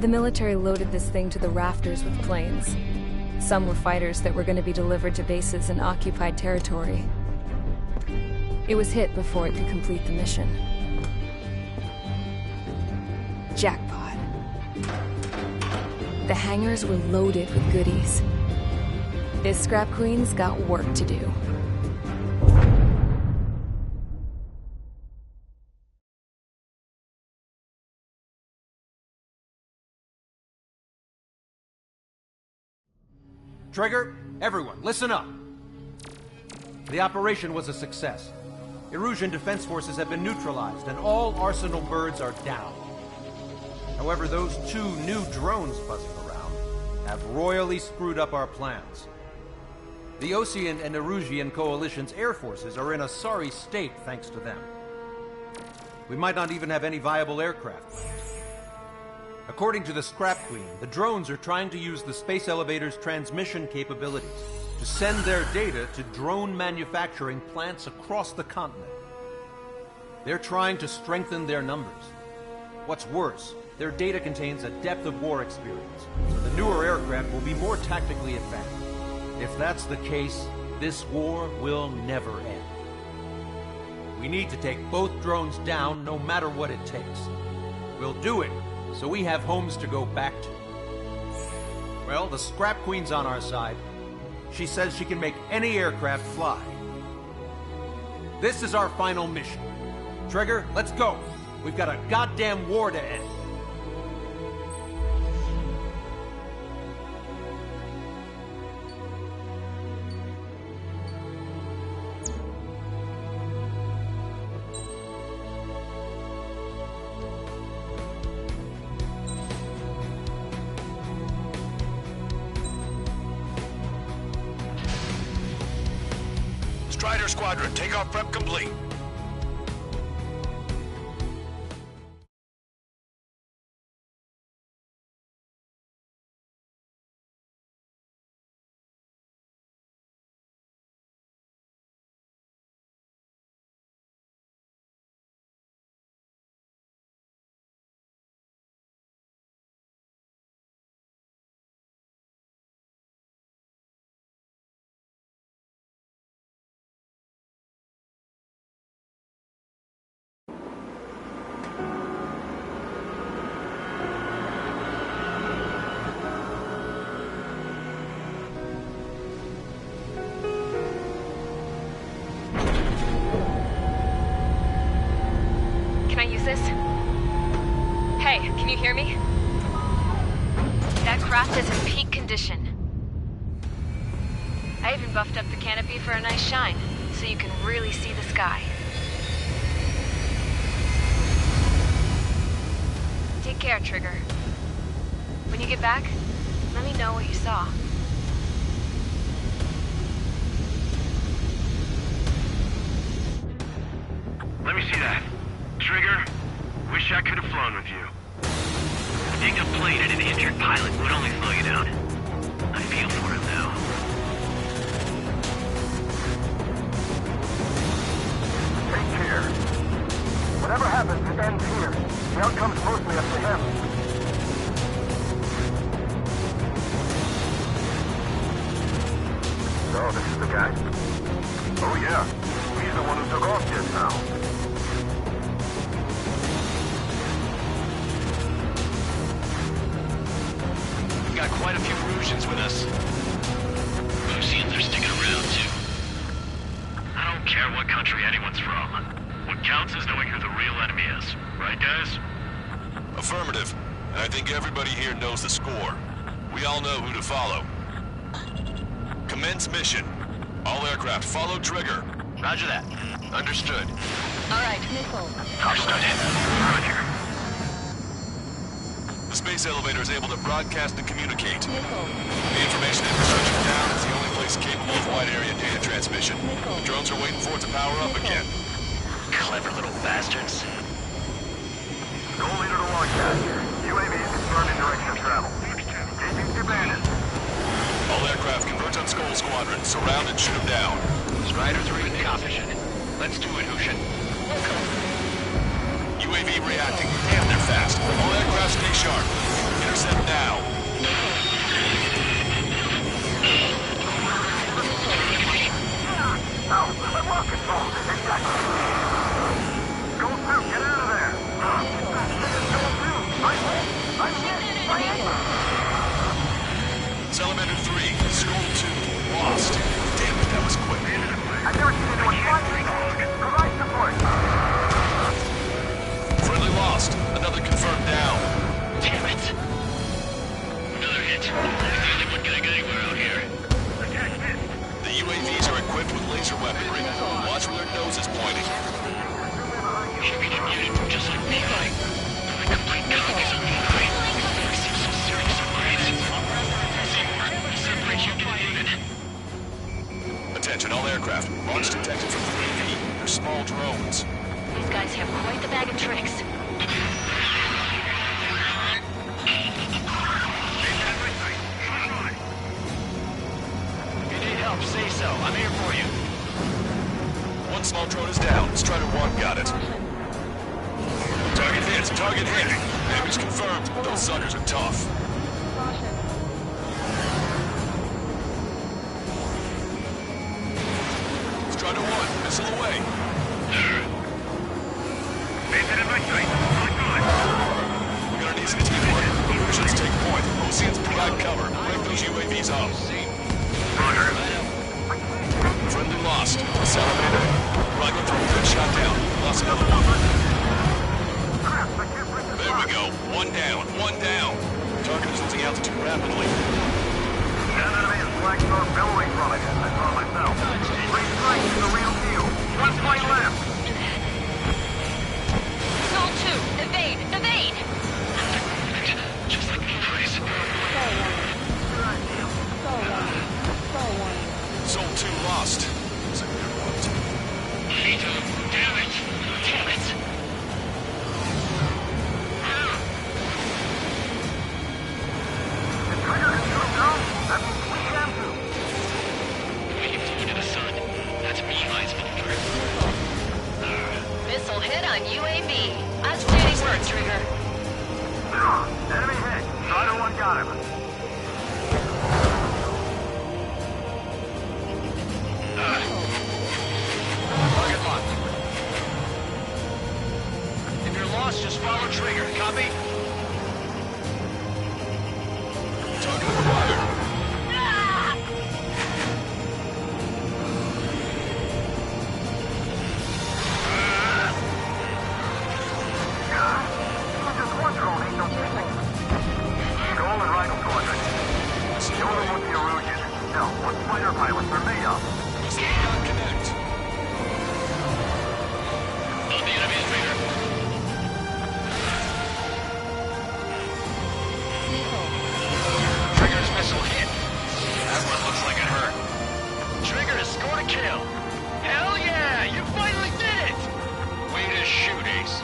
The military loaded this thing to the rafters with planes. Some were fighters that were going to be delivered to bases in occupied territory. It was hit before it could complete the mission. Jackpot. The hangars were loaded with goodies. This Scrap Queen's got work to do. Trigger, everyone, listen up. The operation was a success. Erusian defense forces have been neutralized, and all Arsenal birds are down. However, those 2 new drones buzzing around have royally screwed up our plans. The Osean and Erusian coalition's air forces are in a sorry state thanks to them. We might not even have any viable aircraft left. According to the Scrap Queen, the drones are trying to use the space elevator's transmission capabilities to send their data to drone manufacturing plants across the continent. They're trying to strengthen their numbers. What's worse, their data contains a depth of war experience, so the newer aircraft will be more tactically effective. If that's the case, this war will never end. We need to take both drones down no matter what it takes. We'll do it so we have homes to go back to. Well, the Scrap Queen's on our side. She says she can make any aircraft fly. This is our final mission. Trigger, let's go. We've got a goddamn war to end. Strider Squadron, takeoff prep complete. This? Hey, can you hear me? That craft is in peak condition. I even buffed up the canopy for a nice shine, so you can really see the sky. Take care, Trigger. When you get back, let me know what you saw. Let me see that. Trigger, wish I could have flown with you. A dinged up plane and an injured pilot would only slow you down. I feel for him now. Take care. Whatever happens, it ends here. The outcome's mostly up to him. So, this is the guy. Oh yeah. He's the one who took off just now. We got quite a few Erusians with us. Lucians are sticking around too. I don't care what country anyone's from. What counts is knowing who the real enemy is. Right, guys? Affirmative. And I think everybody here knows the score. We all know who to follow. Commence mission. All aircraft follow trigger. Roger that. Understood. All right, missile. Understood. Roger. The space elevator is able to broadcast and communicate. Missile. The information infrastructure down is the only place capable of wide area data transmission. Drones are waiting for it to power up again. Clever little bastards. Goal leader to Logcast. UAV is confirmed in direction of travel. Engaging the bandits. All aircraft converge on Skull Squadron. Surround and shoot them down. Strider 3 copy. Let's do it, Hushin. UAV reacting. Damn, they're fast. All aircraft stay sharp. Intercept now. Lock control. Exactly. Go through. Get out of there. Go through. Salamander 3, Skull 2, lost. Damn it, that was quick. I've never seen anyone fly this. Provide support. Friendly lost. Another confirmed down. Damn it. Another hit. Is the only one getting anywhere out here? The UAVs are equipped with laser weaponry. Watch where their nose is pointing. Should be commuted from just like me, right? Complete copies of me, right? We seem so serious upgrades. Separate you to the unit. Attention, all aircraft. Launch detected from the UAV. They're small drones. These guys have quite the bag of tricks. If you need help, say so. I'm here for you. One small drone is down. Strider 1 got it. Target hit. Target hit. Damage confirmed. Those suckers are tough. Strider 1, missile away. We're gonna need some teamwork. Missions take point. Oceans provide cover. Break those UAVs up. Friendly lost. Salamander. Rifle through good shot down. Lost another one. There we go. One down. One down. Target is losing altitude rapidly. That enemy is flanked or billowing from it. I saw myself. Three strikes is the real deal. One flight left. Soul 2, evade! Evade! Just like me, Trace. Soul 2 lost. Is it good one? Damn it! Damn it! The trigger can shoot down. That means we can too. Waiting for you to the sun. That's me, Eisvolver. Missile hit on UAV. Outstanding work, Trigger. Enemy hit. Strider 1 got him. Target locked. If you're lost, just follow trigger. Copy? Target acquired. Just one drone ain't no people. Goal and Rifle Squadron. Show them what the Erusian. No, what fighter pilots are made of. Must not connect. On the enemy's radar. Trigger's missile hit. That one looks like it hurt. Trigger has scored a kill. Hell yeah! You finally did it! Way to shoot, Ace.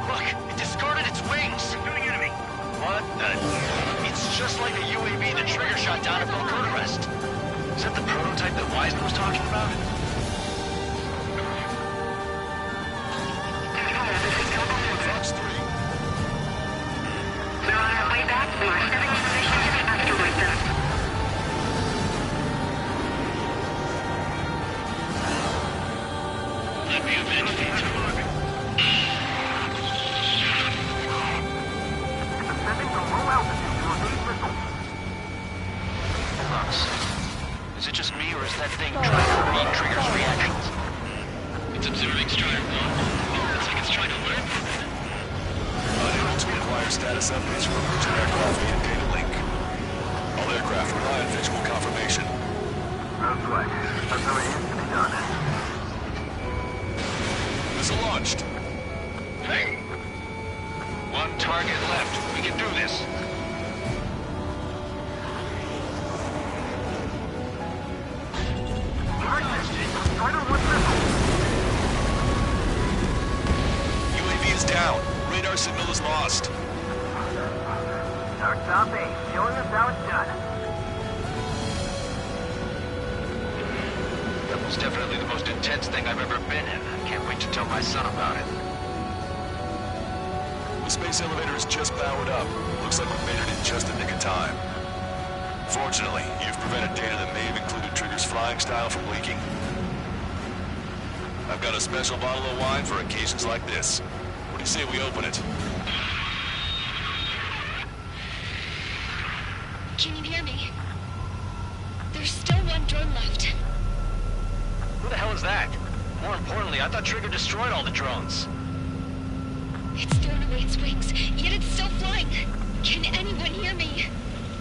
Look, it discarded its wings. Pursuing enemy. What the? It's just like the UAV the Trigger shot down at Belgorod Rest. Is that the prototype that Wiseman was talking about? Descending from low altitude to evade missiles. Lux, is it just me or is that thing trying to read Trigger's reactions? It's observing Strider 1. Looks like it's trying to learn from it. Unable to acquire status updates from emerging aircraft via data link. All aircraft rely on visual confirmation. That's right. That's how it used to be done. Missile launched. Hey! One target left. We can do this. Strider 1 missile. UAV is down. Radar signal is lost. Our top 8, showing us how it's done. That was definitely the most intense thing I've ever been in. I can't wait to tell my son about it. The space elevator is just powered up. Looks like we made it in just the nick of time. Fortunately, you've prevented data that may have included Trigger's flying style from leaking. I've got a special bottle of wine for occasions like this. What do you say we open it? Can you hear me? There's still one drone left. Who the hell is that? More importantly, I thought Trigger destroyed all the drones. It's thrown away its wings, yet it's still flying. Can anyone hear me?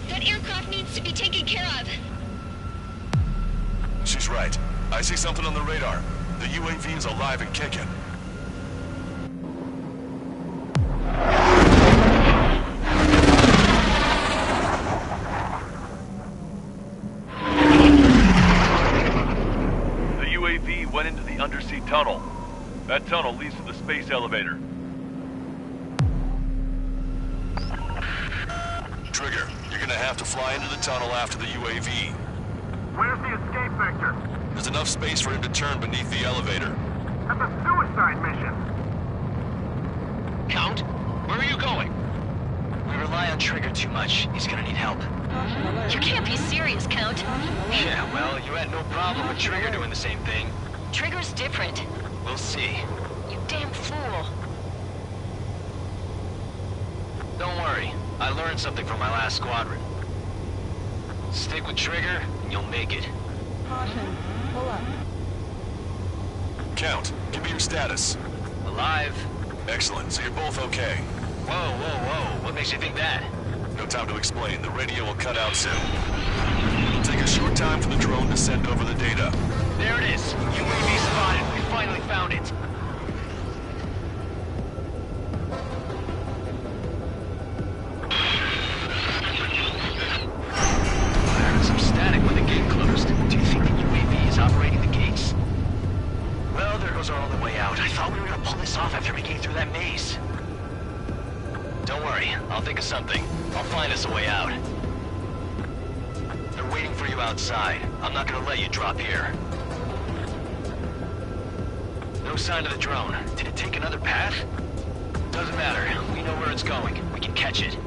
That aircraft needs to be taken care of. She's right. I see something on the radar. The UAV is alive and kicking. The UAV went into the undersea tunnel. That tunnel leads to the space elevator. Trigger, you're gonna have to fly into the tunnel after the UAV. Where's the escape vector? There's enough space for him to turn beneath the elevator. That's a suicide mission. Count, where are you going? We rely on Trigger too much. He's gonna need help. You can't be serious, Count. Yeah, well, you had no problem with Trigger doing the same thing. Trigger's different. We'll see. You damn fool. Don't worry. I learned something from my last squadron. Stick with Trigger, and you'll make it. Caution. Pull up. Count, give me your status. Alive. Excellent, so you're both okay. Whoa, whoa, whoa. What makes you think that? No time to explain. The radio will cut out soon. It'll take a short time for the drone to send over the data. There it is. UAV spotted. We finally found it. I heard some static when the gate closed. Do you think the UAV is operating the gates? Well, there goes our only way out. I thought we were gonna pull this off after making it through that maze. Don't worry. I'll think of something. I'll find us a way out. They're waiting for you outside. I'm not gonna let you drop here. No sign of the drone. Did it take another path? Doesn't matter. We know where it's going. We can catch it.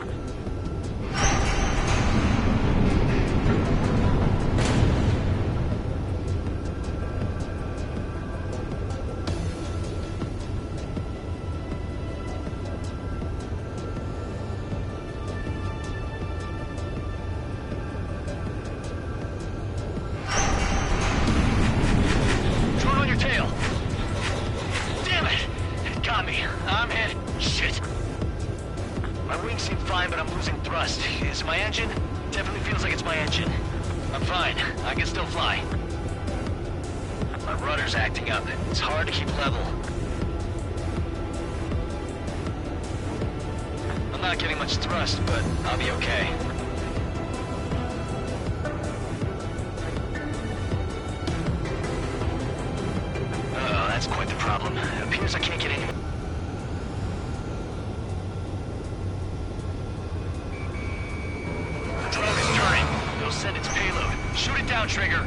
Drone on your tail. Damn it! It got me. I'm hit. Shit. My wings seem fine, but I'm losing thrust. Is it my engine? Definitely feels like it's my engine. I'm fine. I can still fly. My rudder's acting up. It's hard to keep level. I'm not getting much thrust, but I'll be okay. Oh, that's quite the problem. It appears I can't get any... The drone is turning. It'll send its payload. Shoot it down, Trigger.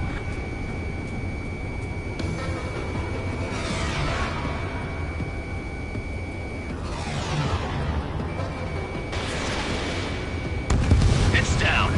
It's down.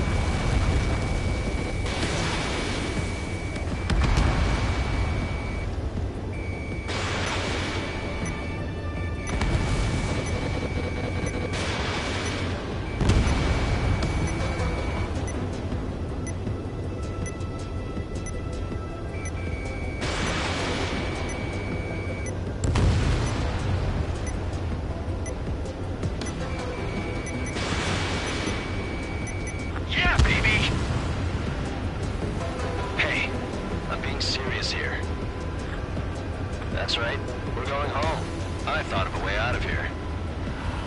That's right. We're going home. I thought of a way out of here.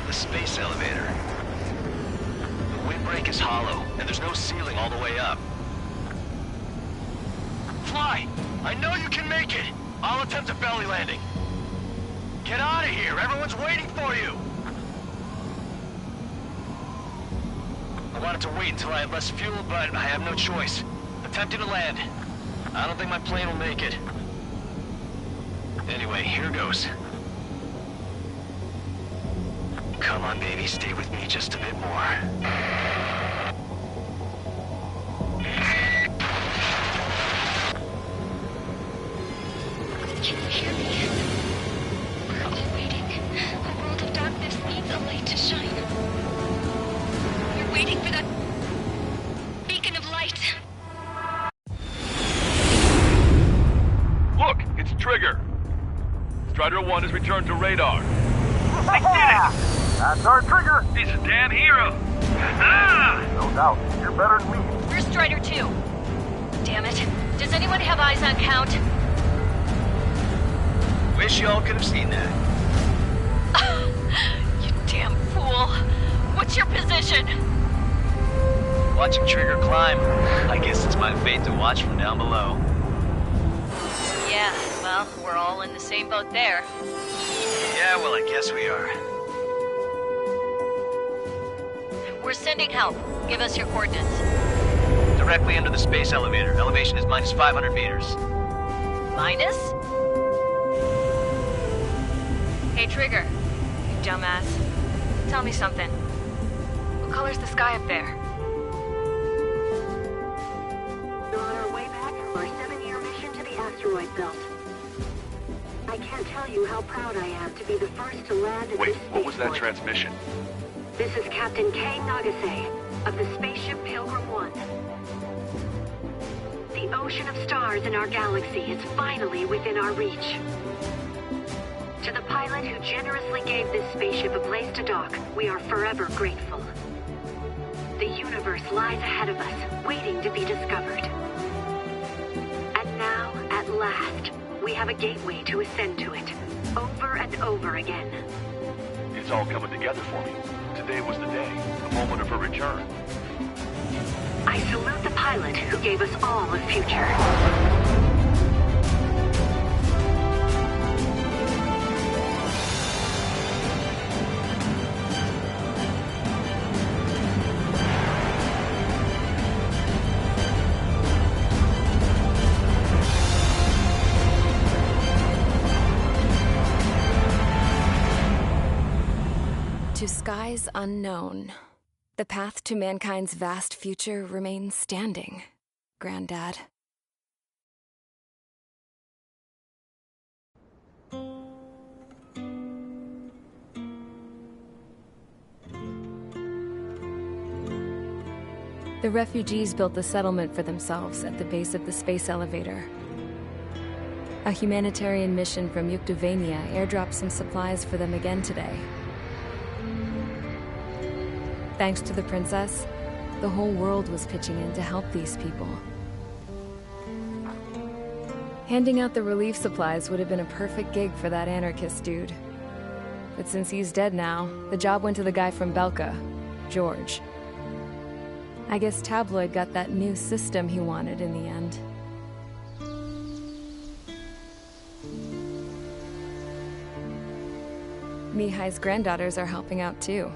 The space elevator. The windbreak is hollow, and there's no ceiling all the way up. Fly! I know you can make it! I'll attempt a belly landing. Get out of here! Everyone's waiting for you! I wanted to wait until I had less fuel, but I have no choice. Attempting to land. I don't think my plane will make it. Anyway, here goes. Come on, baby, stay with me just a bit more. Can you hear me? We're all waiting. A world of darkness needs a light to shine. We're waiting for that beacon of light. Look, it's Trigger. Strider 1 has returned to radar. I did it! That's our Trigger! He's a damn hero! No doubt. You're better than me. Where's Strider 2? Damn it. Does anyone have eyes on Count? Wish y'all could have seen that. You damn fool. What's your position? Watching Trigger climb. I guess it's my fate to watch from down below. Yeah, well, we're all in the same boat there. Yeah, well, I guess we are. We're sending help. Give us your coordinates. Directly under the space elevator. Elevation is minus 500 meters. Minus? Hey, Trigger. You dumbass. Tell me something. What color's the sky up there? We're on our way back from our 7-year mission to the asteroid belt. I can't tell you how proud I am to be the first to land at Wait, this what was that spaceport. transmission? This is Captain Kay Nagase of the spaceship Pilgrim 1. The ocean of stars in our galaxy is finally within our reach. To the pilot who generously gave this spaceship a place to dock, we are forever grateful. The universe lies ahead of us, waiting to be discovered. And now, at last, we have a gateway to ascend to it, over and over again. It's all coming together for me. Today was the day, the moment of her return. I salute the pilot who gave us all a future. To skies unknown, the path to mankind's vast future remains standing, Granddad. The refugees built a settlement for themselves at the base of the space elevator. A humanitarian mission from Yuktovania airdropped some supplies for them again today. Thanks to the princess, the whole world was pitching in to help these people. Handing out the relief supplies would have been a perfect gig for that anarchist dude. But since he's dead now, the job went to the guy from Belka, George. I guess Tabloid got that new system he wanted in the end. Mihai's granddaughters are helping out too.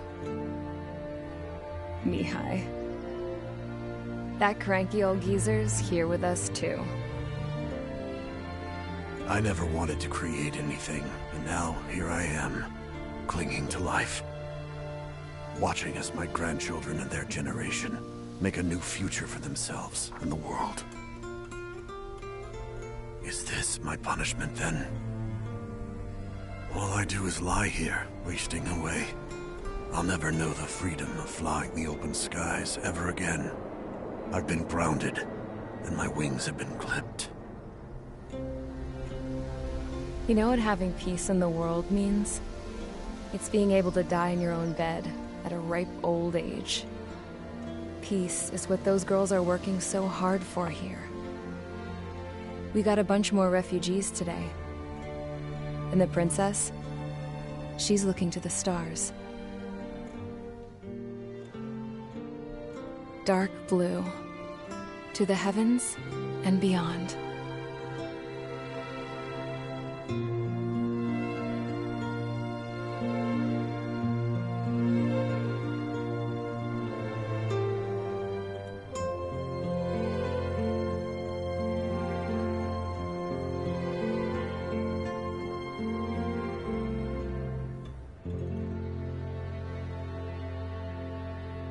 Mihai. That cranky old geezer's here with us too. I never wanted to create anything, and now here I am, clinging to life. Watching as my grandchildren and their generation make a new future for themselves and the world. Is this my punishment then? All I do is lie here, wasting away. I'll never know the freedom of flying the open skies ever again. I've been grounded, and my wings have been clipped. You know what having peace in the world means? It's being able to die in your own bed at a ripe old age. Peace is what those girls are working so hard for here. We got a bunch more refugees today. And the princess? She's looking to the stars. Dark blue. To the heavens and beyond.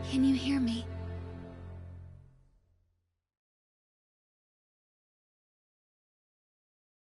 Can you hear me?